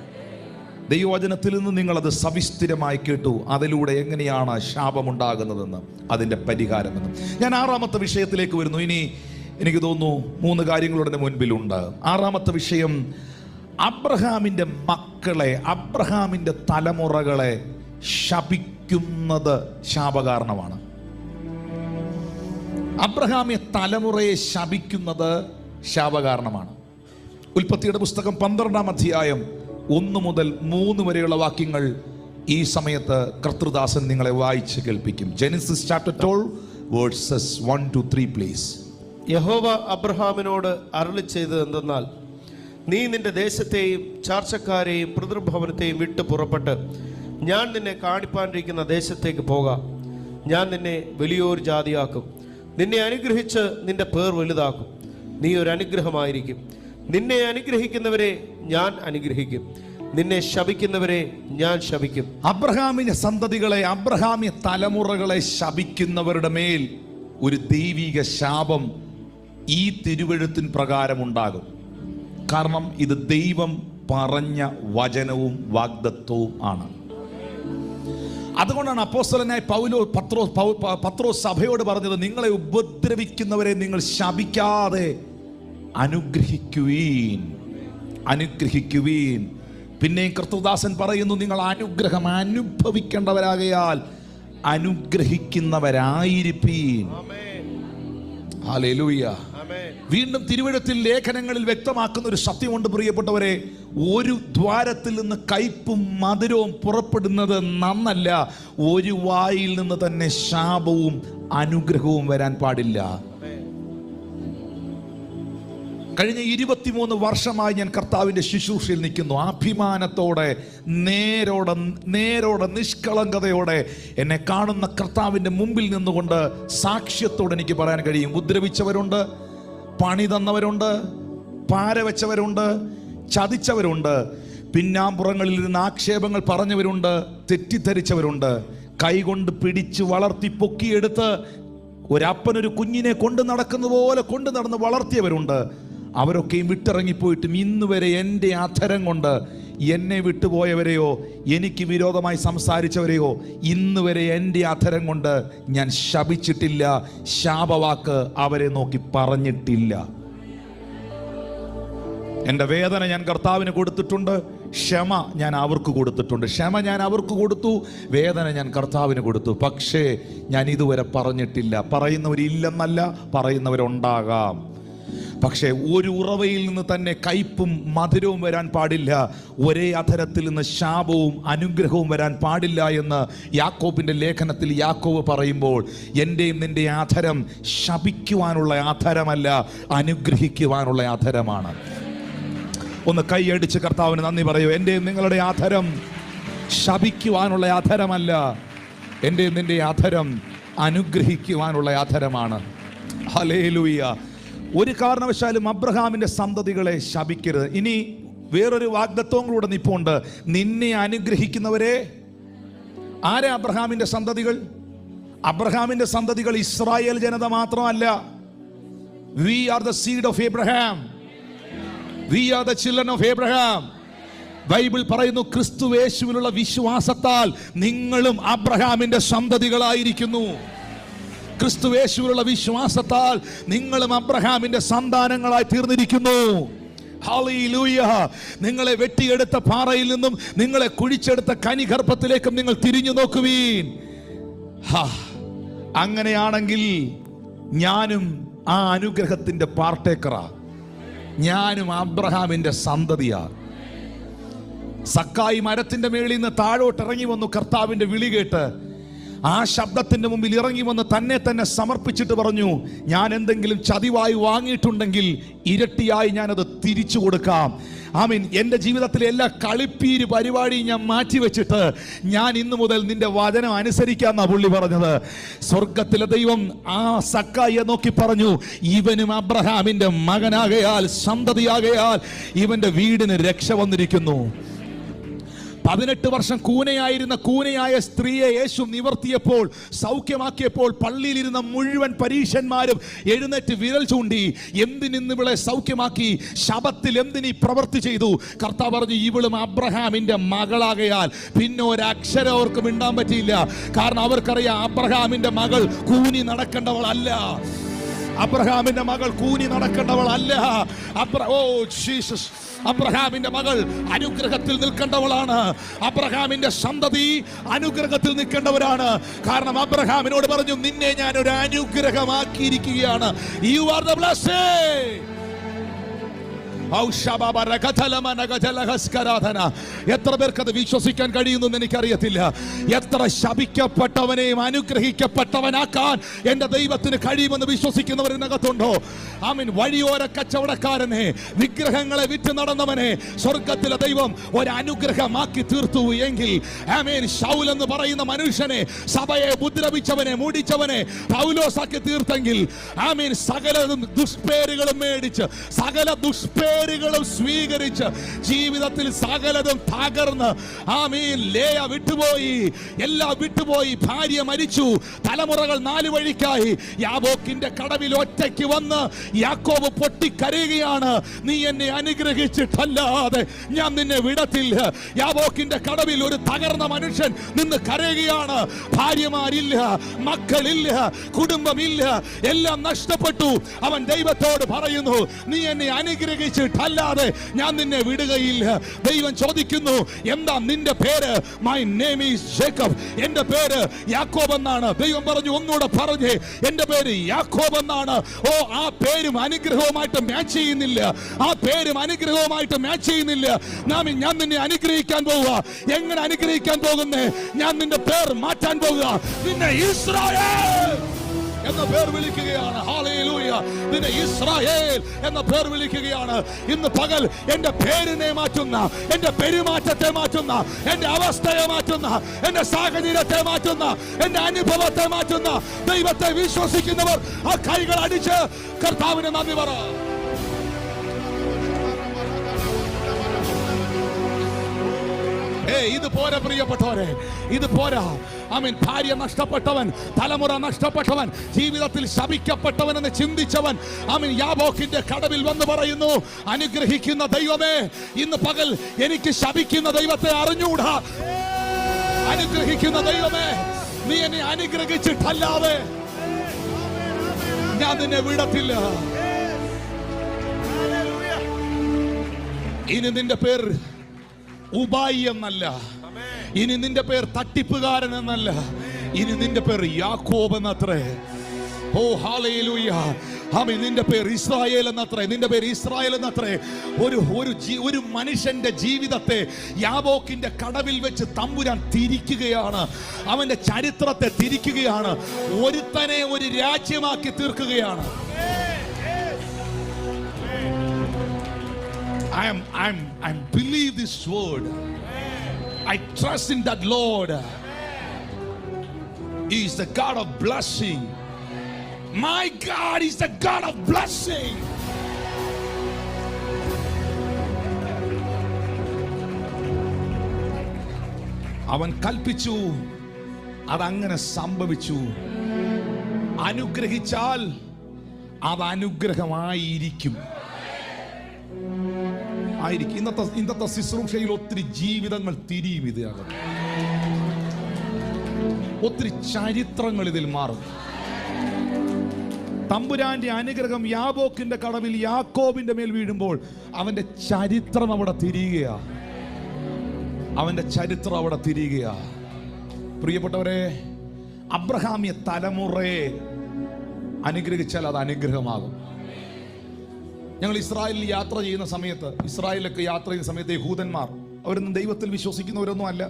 ദൈവവചനത്തിൽ നിന്ന് നിങ്ങളത് സവിസ്തരമായി കേട്ടു. അതിലൂടെ എങ്ങനെയാണ് ശാപമുണ്ടാകുന്നതെന്ന്, അതിൻ്റെ പരിഹാരമെന്ന്. ഞാൻ 6ാമത്തെ വിഷയത്തിലേക്ക് വരുന്നു. ഇനി എനിക്ക് തോന്നുന്നു 3 കാര്യങ്ങളുടെ മുൻപിലുണ്ട്. 6ാമത്തെ വിഷയം, അബ്രഹാമിൻ്റെ മക്കളെ, അബ്രഹാമിൻ്റെ തലമുറകളെ ശപിക്കുന്നത് ശാപകാരണമാണ്. അബ്രഹാമിയ തലമുറയെ ശപിക്കുന്നത് ശാപകാരണമാണ്. ഉൽപ്പത്തിയുടെ പുസ്തകം 12-ാം അധ്യായം 1 മുതൽ 3 വരെയുള്ള വാക്യങ്ങൾ ഈ സമയത്ത് കർത്തൃദാസൻ നിങ്ങളെ വായിച്ച് കേൾപ്പിക്കും. Genesis chapter 12 verses 1 to 3 please. യഹോവ അബ്രഹാമിനോട് അരുളി ചെയ്തത് എന്തെന്നാൽ, നീ നിന്റെ ദേശത്തെയും ചാർച്ചക്കാരെയും പിതൃഭവനത്തെയും വിട്ട് പുറപ്പെട്ട് ഞാൻ നിന്നെ കാണിപ്പാനിരിക്കുന്ന ദേശത്തേക്ക് പോകാം. ഞാൻ നിന്നെ വലിയൊരു ജാതിയാക്കും, നിന്നെ അനുഗ്രഹിച്ച് നിന്റെ പേർ വലുതാക്കും, നീ ഒരു അനുഗ്രഹമായിരിക്കും. നിന്നെ അനുഗ്രഹിക്കുന്നവരെ ഞാൻ അനുഗ്രഹിക്കും, നിന്നെ ശപിക്കുന്നവരെ ഞാൻ ശപിക്കും. അബ്രഹാമിന്റെ സന്തതികളെ, അബ്രഹാമ്യ തലമുറകളെ ശപിക്കുന്നവരുടെ മേൽ ഒരു ദൈവിക ശാപം ഈ തിരുവെഴുത്തിൻ പ്രകാരം ഉണ്ടാകും. കാരണം ഇത് ദൈവം പറഞ്ഞ വചനവും വാഗ്ദത്തവും ആണ്. അതുകൊണ്ടാണ് അപ്പോസ്തലനായ പത്രോസ് സഭയോട് പറഞ്ഞത്, നിങ്ങളെ ഉപദ്രവിക്കുന്നവരെ നിങ്ങൾ ശപിക്കാതെ അനുഗ്രഹിക്കുവീൻ. പിന്നെ കർത്തൃദാസൻ പറയുന്നു, നിങ്ങൾ അനുഗ്രഹം അനുഭവിക്കേണ്ടവരാകയാൽ അനുഗ്രഹിക്കുന്നവരായിരിപ്പീൻ. ഹല്ലേലൂയ. വീണ്ടും തിരുവെഴുത്തിൽ ലേഖനങ്ങളിൽ വ്യക്തമാക്കുന്ന ഒരു സത്യമുണ്ട് പ്രിയപ്പെട്ടവരെ. ഒരു ദ്വാരത്തിൽ നിന്ന് കയ്പും മധുരവും പുറപ്പെടുന്നത് നന്നല്ല. ഒരു വായിൽ നിന്ന് തന്നെ ശാപവും അനുഗ്രഹവും വരാൻ പാടില്ല. കഴിഞ്ഞ 23 വർഷമായി ഞാൻ കർത്താവിൻ്റെ ശുശ്രൂഷയിൽ നിൽക്കുന്നു. അഭിമാനത്തോടെ, നേരോടെ നിഷ്കളങ്കതയോടെ എന്നെ കാണുന്ന കർത്താവിൻ്റെ മുമ്പിൽ നിന്നുകൊണ്ട് സാക്ഷ്യത്തോടെ എനിക്ക് പറയാൻ കഴിയും. ഉപദ്രവിച്ചവരുണ്ട്, പണി തന്നവരുണ്ട്, പാര വെച്ചവരുണ്ട്, ചതിച്ചവരുണ്ട്, പിന്നാമ്പുറങ്ങളിൽ ഇരുന്ന് ആക്ഷേപങ്ങൾ പറഞ്ഞവരുണ്ട്, തെറ്റിദ്ധരിച്ചവരുണ്ട്, കൈകൊണ്ട് പിടിച്ച് വളർത്തി പൊക്കിയെടുത്ത് ഒരപ്പനൊരു കുഞ്ഞിനെ കൊണ്ട് നടക്കുന്ന പോലെ കൊണ്ട് നടന്ന് വളർത്തിയവരുണ്ട്. അവരൊക്കെയും വിട്ടിറങ്ങിപ്പോയിട്ടും ഇന്ന് വരെ എൻ്റെ അധരം കൊണ്ട് എന്നെ വിട്ടുപോയവരെയോ എനിക്ക് വിരോധമായി സംസാരിച്ചവരെയോ ഇന്ന് വരെ എൻ്റെ അധരം കൊണ്ട് ഞാൻ ശപിച്ചിട്ടില്ല. ശാപവാക്ക് അവരെ നോക്കി പറഞ്ഞിട്ടില്ല. എൻ്റെ വേദന ഞാൻ കർത്താവിന് കൊടുത്തിട്ടുണ്ട്, ക്ഷമ ഞാൻ അവർക്ക് കൊടുത്തിട്ടുണ്ട്. ക്ഷമ ഞാൻ അവർക്ക് കൊടുത്തു, വേദന ഞാൻ കർത്താവിന് കൊടുത്തു. പക്ഷേ ഞാൻ ഇതുവരെ പറഞ്ഞിട്ടില്ല. പറയുന്നവരില്ലെന്നല്ല, പറയുന്നവരുണ്ടാകാം. പക്ഷേ ഒരു ഉറവയിൽ നിന്ന് തന്നെ കയ്പും മധുരവും വരാൻ പാടില്ല. ഒരേ അധരത്തിൽ നിന്ന് ശാപവും അനുഗ്രഹവും വരാൻ പാടില്ല എന്ന് യാക്കോബിൻ്റെ ലേഖനത്തിൽ യാക്കോബ് പറയുമ്പോൾ, എൻ്റെയും നിൻ്റെ അധരം ശപിക്കുവാനുള്ള അധരമല്ല, അനുഗ്രഹിക്കുവാനുള്ള അധരമാണ്. ഒന്ന് കൈയടിച്ച് കർത്താവിന് നന്ദി പറയൂ. എൻ്റെയും നിങ്ങളുടെ അധരം ശപിക്കുവാനുള്ള അധരമല്ല, എൻ്റെയും നിൻ്റെ അധരം അനുഗ്രഹിക്കുവാനുള്ള അധരമാണ്. ഹല്ലേലൂയ. ഒരു കാരണവശാലും അബ്രഹാമിൻ്റെ സന്തതികളെ ശപിക്കരുത്. ഇനി വേറൊരു വാഗ്ദത്തവും കൂടെ നിൽപ്പുണ്ട്. നിന്നെ അനുഗ്രഹിക്കുന്നവരെ. ആരാ അബ്രഹാമിൻ്റെ സന്തതികൾ? അബ്രഹാമിൻ്റെ സന്തതികൾ ഇസ്രായേൽ ജനത മാത്രമല്ല. We are the seed of Abraham. We are the children of Abraham. Bible പറയുന്നു, ക്രിസ്തുയേശുവിലുള്ള വിശ്വാസത്താൽ നിങ്ങളും അബ്രഹാമിൻ്റെ സന്തതികളായിരിക്കുന്നു. ക്രിസ്തുയേശുവിലുള്ള വിശ്വാസത്താൽ നിങ്ങളും അബ്രഹാമിൻ്റെ സന്താനങ്ങളായി തീർന്നിരിക്കുന്നു. ഹല്ലേലൂയ. നിങ്ങളെ വെട്ടിയെടുത്ത പാറയിൽ നിന്നും നിങ്ങളെ കുഴിച്ചെടുത്ത കനിഗർഭത്തിലേക്കും നിങ്ങൾ തിരിഞ്ഞു നോക്കുവീൻ. അങ്ങനെയാണെങ്കിൽ ഞാനും ആ അനുഗ്രഹത്തിൻ്റെ പാർട്ടേക്കറാ. ഞാനും അബ്രഹാമിൻ്റെ സന്തതിയാ. സക്കായി മരത്തിന്റെ മേളിൽ നിന്ന് താഴോട്ടിറങ്ങി വന്നു. കർത്താവിൻ്റെ വിളി കേട്ട് ആ ശബ്ദത്തിന്റെ മുമ്പിൽ ഇറങ്ങി വന്ന് തന്നെ സമർപ്പിച്ചിട്ട് പറഞ്ഞു, ഞാൻ എന്തെങ്കിലും ചതിവായി വാങ്ങിയിട്ടുണ്ടെങ്കിൽ ഇരട്ടിയായി ഞാനത് തിരിച്ചു കൊടുക്കാം. ആമീൻ. എൻ്റെ ജീവിതത്തിലെ എല്ലാ കളിപ്പീര് പരിപാടിയും ഞാൻ മാറ്റിവെച്ചിട്ട് ഞാൻ ഇന്നു മുതൽ നിന്റെ വചനം അനുസരിക്കാന്നാ പുള്ളി പറഞ്ഞത്. സ്വർഗത്തിലെ ദൈവം ആ സക്കായിയെ നോക്കി പറഞ്ഞു, ഇവനും അബ്രഹാമിൻ്റെ മകനാകയാൽ, സന്തതിയാകയാൽ ഇവന്റെ വീടിന് രക്ഷ വന്നിരിക്കുന്നു. 18 വർഷം കൂനയായ സ്ത്രീയെ യേശു നിവർത്തിയപ്പോൾ, സൗഖ്യമാക്കിയപ്പോൾ പള്ളിയിലിരുന്ന മുഴുവൻ പരീശന്മാരും എഴുന്നേറ്റ് വിരൽ ചൂണ്ടി, എന്തിനിന്ന് ഇവളെ സൗഖ്യമാക്കി? ശബത്തിൽ എന്തിനീ പ്രവൃത്തി ചെയ്തു? കർത്താവ് പറഞ്ഞു, ഇവളും അബ്രഹാമിന്റെ മകളാകയാൽ. പിന്നെ ഒരക്ഷരം അവർക്ക് മിണ്ടാൻ പറ്റിയില്ല. കാരണം അവർക്കറിയാം, അബ്രഹാമിന്റെ മകൾ കൂനി നടക്കേണ്ടവളല്ല. അബ്രഹാമിന്റെ മകൾ കൂനി നടക്കേണ്ടവളല്ല. ജീസസ്, അബ്രഹാമിന്റെ മകൾ അനുഗ്രഹത്തിൽ നിൽക്കേണ്ടവളാണ്. അബ്രഹാമിന്റെ സന്തതി അനുഗ്രഹത്തിൽ നിൽക്കേണ്ടവരാണ്. കാരണം അബ്രഹാമിനോട് പറഞ്ഞു, നിന്നെ ഞാൻ ഒരു അനുഗ്രഹമാക്കിയിരിക്കുകയാണ്. You are the blessed. എത്ര പേർക്കത് വിശ്വസിക്കാൻ കഴിയുന്നു എനിക്കറിയത്തില്ല. എത്ര ശപിക്കപ്പെട്ടവനെയും അനുഗ്രഹിക്കപ്പെട്ടവനാക്കാൻ എന്റെ ദൈവത്തിന് കഴിയുമെന്ന് വിശ്വസിക്കുന്നവരിനകത്തുണ്ടോ? ആമീൻ. വഴിയോര കച്ചവടക്കാരനെ, വിഗ്രഹങ്ങളെ വിറ്റ് നടന്നവനെ സ്വർഗത്തിലെ ദൈവം ഒരു അനുഗ്രഹമാക്കി തീർത്തു എങ്കിൽ, ആമീൻ, ശൗൽ എന്ന് പറയുന്ന മനുഷ്യനെ, സഭയെ ഉപദ്രവിച്ചവനെ, മൂടിച്ചവനെ പൗലോസാക്കി തീർത്തെങ്കിൽ, ആമീൻ, സകല ദുഷ്പേരുകളും മേടിച്ച്, സകല ദുഷ്പേരുകളും സ്വീകരിച്ച്, ജീവിതത്തിൽ സകലതും തകർന്ന്, ആമീൻ, ലേയ വിട്ടുപോയി, എല്ലാം വിട്ടുപോയി, ഭാര്യ മരിച്ചു, തലമുറകൾ നാല് വഴിക്കായി, യാബോക്കിന്റെ കടവിൽ ഒറ്റയ്ക്ക് വന്ന് യാക്കോബ് പൊട്ടിക്കരയുകയാണ്. നീ എന്നെ അനുഗ്രഹിച്ചിട്ടല്ലാതെ ഞാൻ നിന്നെ വിടത്തില്ല. യാബോക്കിന്റെ കടവിൽ ഒരു തകർന്ന മനുഷ്യൻ നിന്ന് കരയുകയാണ്. ഭാര്യമാരില്ല, മക്കളില്ല, കുടുംബമില്ല, എല്ലാം നഷ്ടപ്പെട്ടു. അവൻ ദൈവത്തോട് പറയുന്നു, നീ എന്നെ അനുഗ്രഹിച്ചിട്ടല്ലാതെ ഞാൻ നിന്നെ വിടുകയില്ല. ദൈവം ചോദിക്കുന്നു, എന്താ നിന്റെ പേര്? My name is Jacob. എന്റെ പേര് യാക്കോബ് എന്നാണ്. ദൈവം പറഞ്ഞു, ഒന്നുകൂടെ പറഞ്ഞേ, എന്റെ പേര് യാക്കോബ് എന്നാണ്. ഓ, ആ പേരും അനുഗ്രഹവുമായിട്ട് മാച്ച് ചെയ്യുന്നില്ല. ആ പേരും അനുഗ്രഹവുമായിട്ട് മാച്ച് ചെയ്യുന്നില്ല. ഞാൻ നിന്നെ അനുഗ്രഹിക്കാൻ പോവുക. എങ്ങനെ അനുഗ്രഹിക്കാൻ പോകുന്നേ? ഞാൻ നിന്റെ പേർ മാറ്റാൻ പോവുക. നിന്നെ ഇസ്രായേൽ എന്ന പേർ വിളിക്കുകയാണ്. ഹല്ലേലൂയ. നിന്നെ ഇസ്രായേൽ എന്ന പേർ വിളിക്കുകയാണ്. ഇന്ന് പകൽ എന്റെ പേരിനെ മാറ്റുന്ന, എന്റെ പെരുമാറ്റത്തെ മാറ്റുന്ന, എന്റെ അവസ്ഥയെ മാറ്റുന്ന, എന്റെ സാഹചര്യത്തെ മാറ്റുന്ന, എന്റെ അനുഭവത്തെ മാറ്റുന്ന ദൈവത്തെ വിശ്വസിക്കുന്നവർ ആ കൈകൾ അടിച്ച് കർത്താവിനെ നന്ദി പറ. ഇത് പോരാ പ്രിയപ്പെട്ടവരെ, ഇത് പോരാ. ആമീൻ. ഭാര്യ നഷ്ടപ്പെട്ടവൻ, തലമുറ നഷ്ടപ്പെട്ടവൻ, ജീവിതത്തിൽ ശപിക്കപ്പെട്ടവൻ എന്ന് ചിന്തിച്ചവൻ, ആമീൻ, യാബോക്കിന്റെ കടവിൽ വന്ന് പറയുന്നു, അനുഗ്രഹിക്കുന്ന ദൈവമേ, ഇന്ന് പകൽ എനിക്ക് ശപിക്കുന്ന ദൈവത്തെ അറിഞ്ഞൂടാ. അനുഗ്രഹിക്കുന്ന ദൈവമേ, നീ എന്നെ അനുഗ്രഹിച്ചിട്ടല്ലാതെ ഞാൻ നിന്നെ വിടത്തില്ല. ഇനി നിന്റെ പേർ ഉബായി എന്നല്ല, ഇനി നിന്റെ പേർ തട്ടിപ്പുകാരൻ എന്നല്ല, ഇനി നിന്റെ പേർ യാക്കോബ് എന്നത്രേ. ഓ ഹല്ലേലൂയ. ആമീൻ. നിന്റെ പേർ ഇസ്രായേൽ എന്നത്രേ. നിന്റെ പേര് ഇസ്രായേൽ എന്നത്രേ. ഒരു മനുഷ്യന്റെ ജീവിതത്തെ യാബോക്കിന്റെ കടവിൽ വെച്ച് തമ്പുരാൻ തിരിക്കുകയാണ്. അവന്റെ ചരിത്രത്തെ തിരിക്കുകയാണ്. ഒരുത്തനെ ഒരു രാജ്യമാക്കി തീർക്കുകയാണ്. I believe this word. I trust in that Lord. He is the God of blessing. My God is the God of blessing. അവൻ കൽപ്പിച്ചു, അതങ്ങനെ സംഭവിച്ചു. അനുഗ്രഹിച്ചാൽ അത് അനുഗ്രഹമായിരിക്കും. ഇന്നത്തെ ശുശ്രൂഷയിൽ ഒത്തിരി ജീവിതങ്ങൾ തിരിയും. ഇതിനകം ഒത്തിരി ചരിത്രങ്ങൾ ഇതിൽ മാറും. തമ്പുരാന്റെ അനുഗ്രഹം യാബോക്കിന്റെ കടവിൽ യാക്കോബിന്റെ മേൽ വീഴുമ്പോൾ അവന്റെ ചരിത്രം അവിടെ തിരിയുകയാ. അവന്റെ ചരിത്രം അവിടെ തിരിയുകയാ. പ്രിയപ്പെട്ടവരെ, അബ്രഹാമിയ തലമുറയെ അനുഗ്രഹിച്ചാൽ അത് അനുഗ്രഹമാകും. ഞങ്ങൾ ഇസ്രായേലിൽ യാത്ര ചെയ്യുന്ന സമയത്ത്, ഇസ്രായേലിലൊക്കെ യാത്ര ചെയ്യുന്ന സമയത്ത് യഹൂദന്മാർ, അവരൊന്നും ദൈവത്തിൽ വിശ്വസിക്കുന്നവരൊന്നും അല്ല.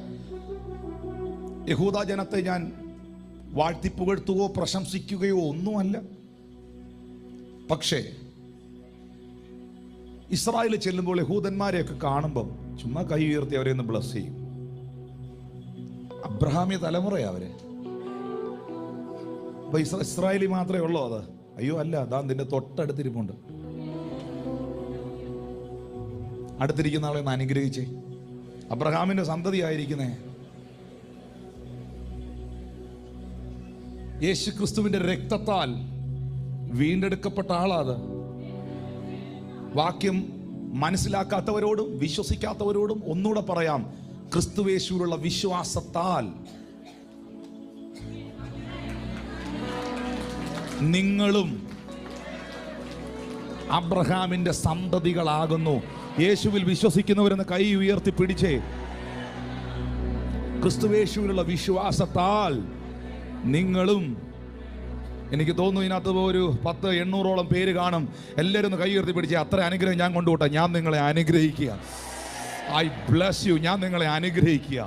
യഹൂദ ജനത്തെ ഞാൻ വാഴ്ത്തിപ്പുകഴ്ത്തുകയോ പ്രശംസിക്കുകയോ ഒന്നുമല്ല. പക്ഷേ ഇസ്രായേലിൽ ചെല്ലുമ്പോൾ യഹൂദന്മാരെയൊക്കെ കാണുമ്പം ചുമ്മാ കൈ ഉയർത്തി അവരെ ഒന്ന് ബ്ലസ് ചെയ്യും. അബ്രഹാമിയ തലമുറയാ അവര്. അപ്പൊ ഇസ്രായേലി മാത്രമേ ഉള്ളൂ അത്? അയ്യോ അല്ല, അതാ നിന്റെ തൊട്ടടുത്തിരിപ്പുണ്ട്. അടുത്തിരിക്കുന്ന ആളെ ഒന്ന് അനുഗ്രഹിച്ചേ. അബ്രഹാമിന്റെ സന്തതി ആയിരിക്കുന്നേ. യേശു ക്രിസ്തുവിന്റെ രക്തത്താൽ വീണ്ടെടുക്കപ്പെട്ട ആളാത്. വാക്യം മനസ്സിലാക്കാത്തവരോടും വിശ്വസിക്കാത്തവരോടും ഒന്നുകൂടെ പറയാം, ക്രിസ്തുവേശുവിലുള്ള വിശ്വാസത്താൽ നിങ്ങളും അബ്രഹാമിന്റെ സന്തതികളാകുന്നു. യേശുവിൽ വിശ്വസിക്കുന്നവരെന്ന് കൈ ഉയർത്തി പിടിച്ചേ. ക്രിസ്തുവേശുവിലുള്ള വിശ്വാസത്താൽ നിങ്ങളും എനിക്ക് തോന്നുന്നു ഇതിനകത്ത് ഒരു 800-ഓളം പേര് കാണും. എല്ലാവരും ഒന്ന് കൈ ഉയർത്തി പിടിച്ച് അത്ര അനുഗ്രഹം ഞാൻ കൊണ്ടുപോട്ടെ. ഞാൻ നിങ്ങളെ അനുഗ്രഹിക്കുക. I bless you. ഞാൻ നിങ്ങളെ അനുഗ്രഹിക്കുക.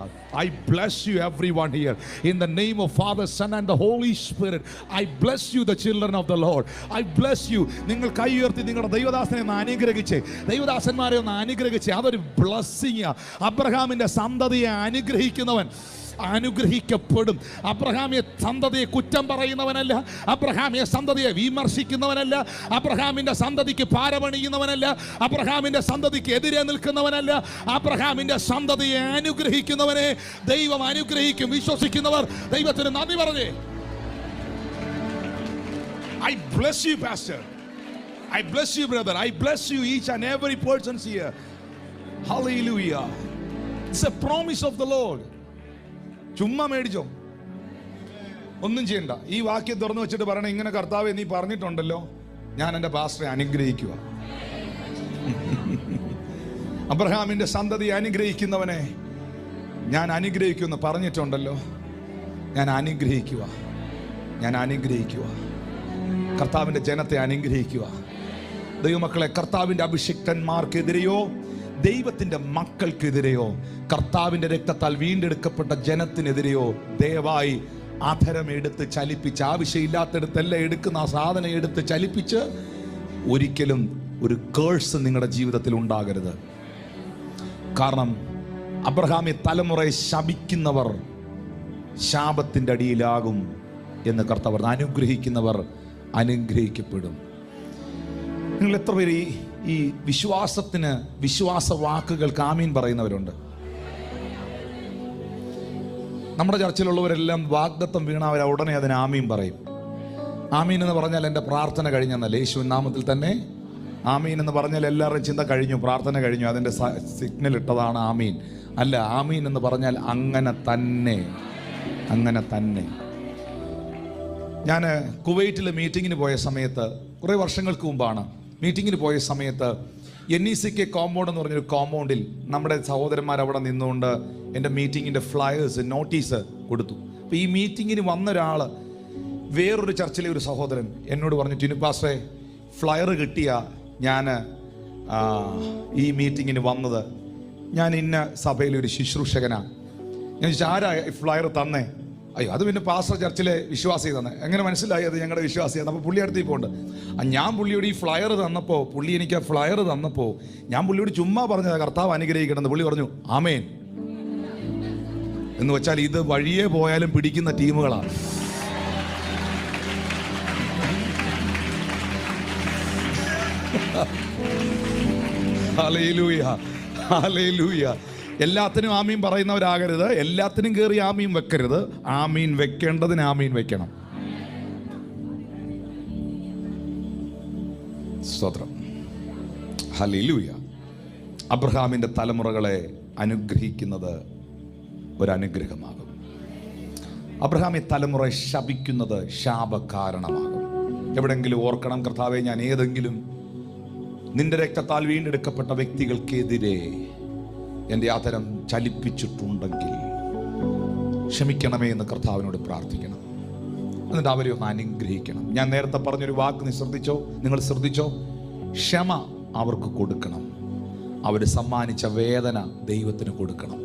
I bless you everyone here. In the name of Father, Son and the Holy Spirit. I bless you the children of the Lord. I bless you. നിങ്ങൾ കൈ ഉയർത്തി നിങ്ങളുടെ ദൈവദാസനെ ഒന്ന് അനുഗ്രഹിച്ച്, ദൈവദാസന്മാരെ ഒന്ന് അനുഗ്രഹിച്ച്. അതൊരു ബ്ലെസ്സിങ്. അബ്രഹാമിൻ്റെ സന്തതിയെ അനുഗ്രഹിക്കുന്നവൻ അനുഗ്രഹിക്കപ്പെടും. അബ്രഹാമിയെ സന്തതിയെ കുറ്റം പറയുന്നവനല്ല, അബ്രഹാമിയെ സന്തതിയെ വിമർശിക്കുന്നവനല്ല, അബ്രഹാമിന്റെ സന്തതിക്ക് പാരപണിയുന്നവനല്ല, അബ്രഹാമിന്റെ സന്തതിക്ക് എതിരെ നിൽക്കുന്നവനല്ല. അബ്രഹാമിന്റെ സന്തതിയെ അനുഗ്രഹിക്കുന്നവനെ ദൈവം അനുഗ്രഹിക്കും. വിശ്വസിക്കുന്നവർ ദൈവത്തിന് നന്ദി പറഞ്ഞേ. I bless you, Pastor. I bless you, brother. I bless you, each and every person here. Hallelujah. It's a promise of the Lord. ചുമ്മാ മേടിച്ചോ, ഒന്നും ചെയ്യണ്ട. ഈ വാക്യം തുറന്നു വെച്ചിട്ട് പറയണേ, ഇങ്ങനെ കർത്താവേ നീ പറഞ്ഞിട്ടുണ്ടല്ലോ, ഞാൻ എൻ്റെ പാസ്റ്ററെ അനുഗ്രഹിക്കുക. അബ്രഹാമിന്റെ സന്തതി അനുഗ്രഹിക്കുന്നവനെ ഞാൻ അനുഗ്രഹിക്കുമെന്ന് പറഞ്ഞിട്ടുണ്ടല്ലോ, ഞാൻ അനുഗ്രഹിക്കുക. ഞാൻ അനുഗ്രഹിക്കുക. കർത്താവിൻ്റെ ജനത്തെ അനുഗ്രഹിക്കുക. ദൈവമക്കളെ, കർത്താവിൻ്റെ അഭിഷിക്തന്മാർക്കെതിരെയോ ദൈവത്തിൻ്റെ മക്കൾക്കെതിരെയോ കർത്താവിൻ്റെ രക്തത്താൽ വീണ്ടെടുക്കപ്പെട്ട ജനത്തിനെതിരെയോ ദയവായി അധരം എടുത്ത് ചലിപ്പിച്ച്, ആവശ്യമില്ലാത്തടത്തെല്ലാം എടുക്കുന്ന ആ സാധനം എടുത്ത് ചലിപ്പിച്ച് ഒരിക്കലും ഒരു കേഴ്സ് നിങ്ങളുടെ ജീവിതത്തിൽ ഉണ്ടാകരുത്. കാരണം അബ്രഹാമി തലമുറയെ ശപിക്കുന്നവർ ശാപത്തിൻ്റെ അടിയിലാകും എന്ന് കർത്താവ് പറഞ്ഞു. അനുഗ്രഹിക്കുന്നവർ അനുഗ്രഹിക്കപ്പെടും. നിങ്ങൾ എത്ര പേര് ഈ വിശ്വാസത്തിന്, വിശ്വാസ വാക്കുകൾക്ക് ആമീൻ പറയുന്നവരുണ്ട്? നമ്മുടെ ചർച്ചിലുള്ളവരെല്ലാം വാഗ്ദത്തം വീണവർ ഉടനെ അതിന് ആമീൻ പറയും. ആമീൻ എന്ന് പറഞ്ഞാൽ എൻ്റെ പ്രാർത്ഥന കഴിഞ്ഞെന്നല്ല, യേശുവിൻ നാമത്തിൽ തന്നെ ആമീൻ എന്ന് പറഞ്ഞാൽ എല്ലാവരുടെയും ചിന്ത കഴിഞ്ഞു, പ്രാർത്ഥന കഴിഞ്ഞു, അതിൻ്റെ സിഗ്നൽ ഇട്ടതാണ് ആമീൻ. അല്ല, ആമീൻ എന്ന് പറഞ്ഞാൽ അങ്ങനെ തന്നെ, അങ്ങനെ തന്നെ. ഞാൻ കുവൈറ്റിൽ മീറ്റിങ്ങിന് പോയ സമയത്ത്, കുറേ വർഷങ്ങൾക്ക് മുമ്പാണ്, മീറ്റിങ്ങിന് പോയ സമയത്ത് NECK കോമ്പൗണ്ട് എന്ന് പറഞ്ഞൊരു കോമ്പൗണ്ടിൽ നമ്മുടെ സഹോദരന്മാർ അവിടെ നിന്നുകൊണ്ട് എൻ്റെ മീറ്റിങ്ങിൻ്റെ ഫ്ലയേഴ്സ്, നോട്ടീസ് കൊടുത്തു. അപ്പോൾ ഈ മീറ്റിങ്ങിന് വന്ന ഒരാൾ, വേറൊരു ചർച്ചിലെ ഒരു സഹോദരൻ എന്നോട് പറഞ്ഞു, ടിനു പാസ്റ്ററെ, ഫ്ലയർ കിട്ടിയ ഞാൻ ഈ മീറ്റിങ്ങിന് വന്നത്, ഞാൻ ഇന്ന സഭയിലെ ഒരു ശുശ്രൂഷകനാണ്. ഞാൻ ചോദിച്ചു, ആരാ ഫ്ലയർ തന്നേ? അയ്യോ, അത് പിന്നെ പാസ്റ്റർ ചർച്ചിലെ വിശ്വാസി തന്നെ. എങ്ങനെ മനസ്സിലായി അത് ഞങ്ങളുടെ വിശ്വാസിയാണ്? അപ്പോൾ പുള്ളി അടുത്ത് പോണ്ട്. ഞാൻ പുള്ളിയോട് ഈ ഫ്ലയർ തന്നപ്പോൾ, പുള്ളി എനിക്ക് ആ ഫ്ലയർ തന്നപ്പോൾ ഞാൻ പുള്ളിയോട് ചുമ്മാ പറഞ്ഞത് കർത്താവ് അനുഗ്രഹിക്കണമെന്ന്. പുള്ളി പറഞ്ഞു ആമേൻ എന്ന് വെച്ചാൽ ഇത് വഴിയേ പോയാലും പിടിക്കുന്ന ടീമുകളാണ്. Hallelujah, hallelujah. എല്ലാത്തിനും ആമീൻ പറയുന്നവരാകരുത്, എല്ലാത്തിനും കയറി ആമീൻ വെക്കരുത്. ആമീൻ വെക്കേണ്ടതിന് ആമീൻ വെക്കണം. സ്തോത്രം, ഹല്ലേലൂയ. അബ്രഹാമിൻ്റെ തലമുറകളെ അനുഗ്രഹിക്കുന്നത് ഒരനുഗ്രഹമാകും. അബ്രഹാമി തലമുറ ശപിക്കുന്നത് ശാപകാരണമാകും. എവിടെങ്കിലും ഓർക്കണം, കർത്താവെ, ഞാൻ ഏതെങ്കിലും നിന്റെ രക്തത്താൽ വീണ്ടെടുക്കപ്പെട്ട വ്യക്തികൾക്കെതിരെ എൻ്റെ ആദരം ചലിപ്പിച്ചിട്ടുണ്ടെങ്കിൽ ക്ഷമിക്കണമേ എന്ന് കർത്താവിനോട് പ്രാർത്ഥിക്കണം. എന്നിട്ട് അവരെ ഒന്ന് അനുഗ്രഹിക്കണം. ഞാൻ നേരത്തെ പറഞ്ഞൊരു വാക്ക് നിങ്ങൾ ശ്രദ്ധിച്ചോ? ക്ഷമ അവർക്ക് കൊടുക്കണം. അവർ സമ്മാനിച്ച വേദന ദൈവത്തിന് കൊടുക്കണം.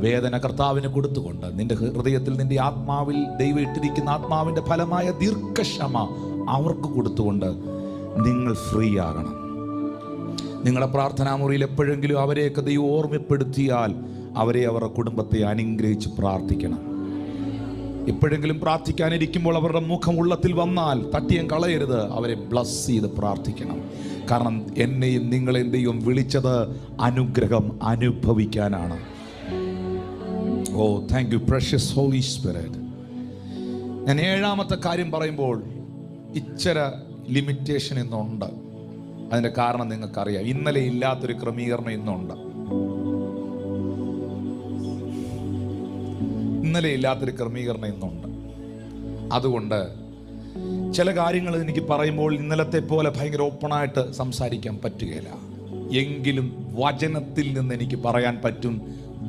വേദന കർത്താവിന് കൊടുത്തുകൊണ്ട് നിന്റെ ഹൃദയത്തിൽ, നിന്റെ ആത്മാവിൽ ദൈവം ഇട്ടിരിക്കുന്ന ആത്മാവിൻ്റെ ഫലമായ ദീർഘക്ഷമ അവർക്ക് കൊടുത്തുകൊണ്ട് നിങ്ങൾ ഫ്രീ ആകണം. നിങ്ങളുടെ പ്രാർത്ഥനാ മുറിയിൽ എപ്പോഴെങ്കിലും അവരെയൊക്കെ ദൈവം ഓർമ്മപ്പെടുത്തിയാൽ അവരെ, അവരുടെ കുടുംബത്തെ അനുഗ്രഹിച്ച് പ്രാർത്ഥിക്കണം. എപ്പോഴെങ്കിലും പ്രാർത്ഥിക്കാനിരിക്കുമ്പോൾ അവരുടെ മുഖം ഉള്ളത്തിൽ വന്നാൽ തട്ടിയം കളയരുത്, അവരെ ബ്ലസ് ചെയ്ത് പ്രാർത്ഥിക്കണം. കാരണം എന്നെയും നിങ്ങളെയും ദൈവം വിളിച്ചത് അനുഗ്രഹം അനുഭവിക്കാനാണ്. Oh, thank you precious Holy Spirit. ഞാൻ 7ാമത്തെ കാര്യം പറയുമ്പോൾ ഇച്ചിര ലിമിറ്റേഷൻ ഇന്നുണ്ട്. അതിൻ്റെ കാരണം നിങ്ങൾക്കറിയാം. ഇന്നലെ ഇല്ലാത്തൊരു ക്രമീകരണം ഇന്നുണ്ട്. ഇന്നലെ ഇല്ലാത്തൊരു ക്രമീകരണം ഇന്നുണ്ട്. അതുകൊണ്ട് ചില കാര്യങ്ങൾ എനിക്ക് പറയുമ്പോൾ ഇന്നലത്തെ പോലെ ഭയങ്കര ഓപ്പണായിട്ട് സംസാരിക്കാൻ പറ്റുകയില്ല. എങ്കിലും വചനത്തിൽ നിന്ന് എനിക്ക് പറയാൻ പറ്റും,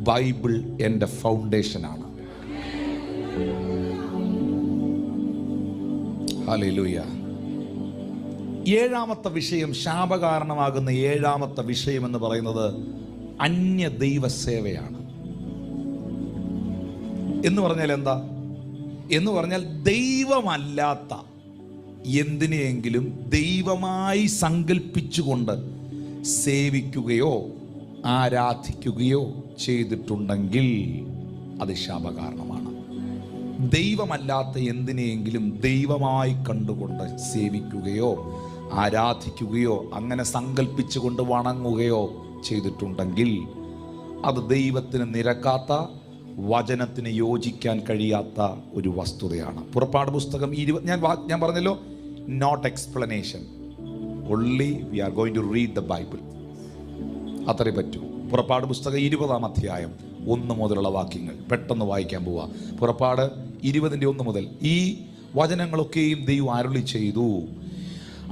ബൈബിൾ എൻ്റെ ഫൗണ്ടേഷനാണ്. ഹല്ലേലൂയ. ഏഴാമത്തെ വിഷയം, ശാപകാരണമാകുന്ന ഏഴാമത്തെ വിഷയം എന്ന് പറയുന്നത് അന്യ ദൈവസേവയാണ്. എന്ന് പറഞ്ഞാൽ എന്താ? എന്ന് പറഞ്ഞാൽ ദൈവമല്ലാത്ത എന്തിനെയെങ്കിലും ദൈവമായി സങ്കല്പിച്ചുകൊണ്ട് സേവിക്കുകയോ ആരാധിക്കുകയോ ചെയ്തിട്ടുണ്ടെങ്കിൽ അത് ശാപകാരണമാണ്. ദൈവമല്ലാത്ത എന്തിനെയെങ്കിലും ദൈവമായി കണ്ടുകൊണ്ട് സേവിക്കുകയോ ആരാധിക്കുകയോ അങ്ങനെ സങ്കല്പിച്ചുകൊണ്ട് വണങ്ങുകയോ ചെയ്തിട്ടുണ്ടെങ്കിൽ അത് ദൈവത്തിന് നിരക്കാത്ത, വചനത്തിന് യോജിക്കാൻ കഴിയാത്ത ഒരു വസ്തുതയാണ്. പുറപ്പാട് പുസ്തകം 20, ഞാൻ പറഞ്ഞല്ലോ, not explanation, only we are going to read the Bible. അത്രേ പറ്റൂ. പുറപ്പാട് പുസ്തകം 20-ാം അധ്യായം 1 മുതലുള്ള വാക്യങ്ങൾ പെട്ടെന്ന് വായിക്കാൻ പോവുക. പുറപ്പാട് 20-1 മുതൽ ഈ വചനങ്ങളൊക്കെയും ദൈവം അരുളി ചെയ്തു.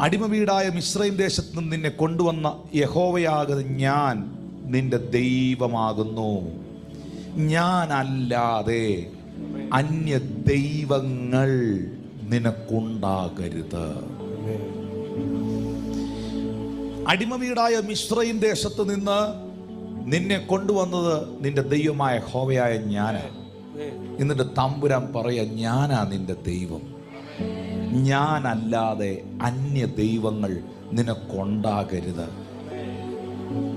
അടിമ വീടായ മിസ്രൈം ദേശത്ത് നിന്ന് നിന്നെ കൊണ്ടുവന്ന യഹോവയാകുന്ന ഞാൻ നിന്റെ ദൈവമാകുന്നു. ഞാനല്ലാതെ അന്യ ദൈവങ്ങൾ നിനക്കുണ്ടാകരുത്. അടിമ വീടായ മിസ്രൈം ദേശത്ത് നിന്ന് നിന്നെ കൊണ്ടുവന്നത് നിന്റെ ദൈവമായ യഹോവയായ ഞാനാ. എന്നിട്ട് തമ്പുരാൻ പറയാ, ഞാനാ നിന്റെ ദൈവം, ഞാനല്ലാതെ അന്യ ദൈവങ്ങൾ നിനക്കുണ്ടാകരുത്.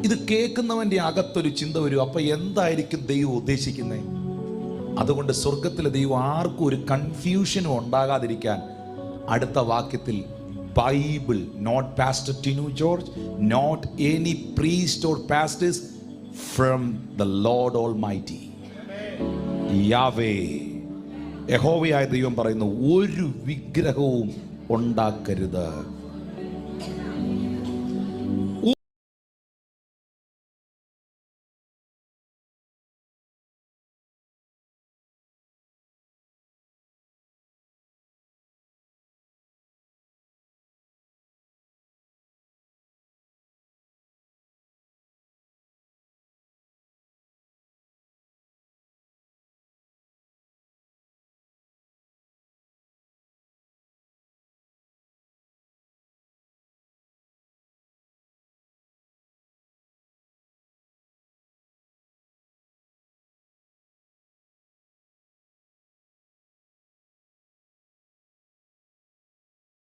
ഇത് കേൾക്കുന്നവന്റെ അകത്തൊരു ചിന്ത വരും, അപ്പൊ എന്തായിരിക്കും ദൈവം ഉദ്ദേശിക്കുന്നത്? അതുകൊണ്ട് സ്വർഗത്തിലെ ദൈവം ആർക്കും ഒരു കൺഫ്യൂഷനും ഉണ്ടാകാതിരിക്കാൻ അടുത്ത വാക്യത്തിൽ Bible, not pastor Tinu George, not any priest or pastors, from the Lord Almighty Yahweh, യഹോവയായ ദൈവം പറയുന്നു, ഒരു വിഗ്രഹവും ഉണ്ടാക്കരുത്.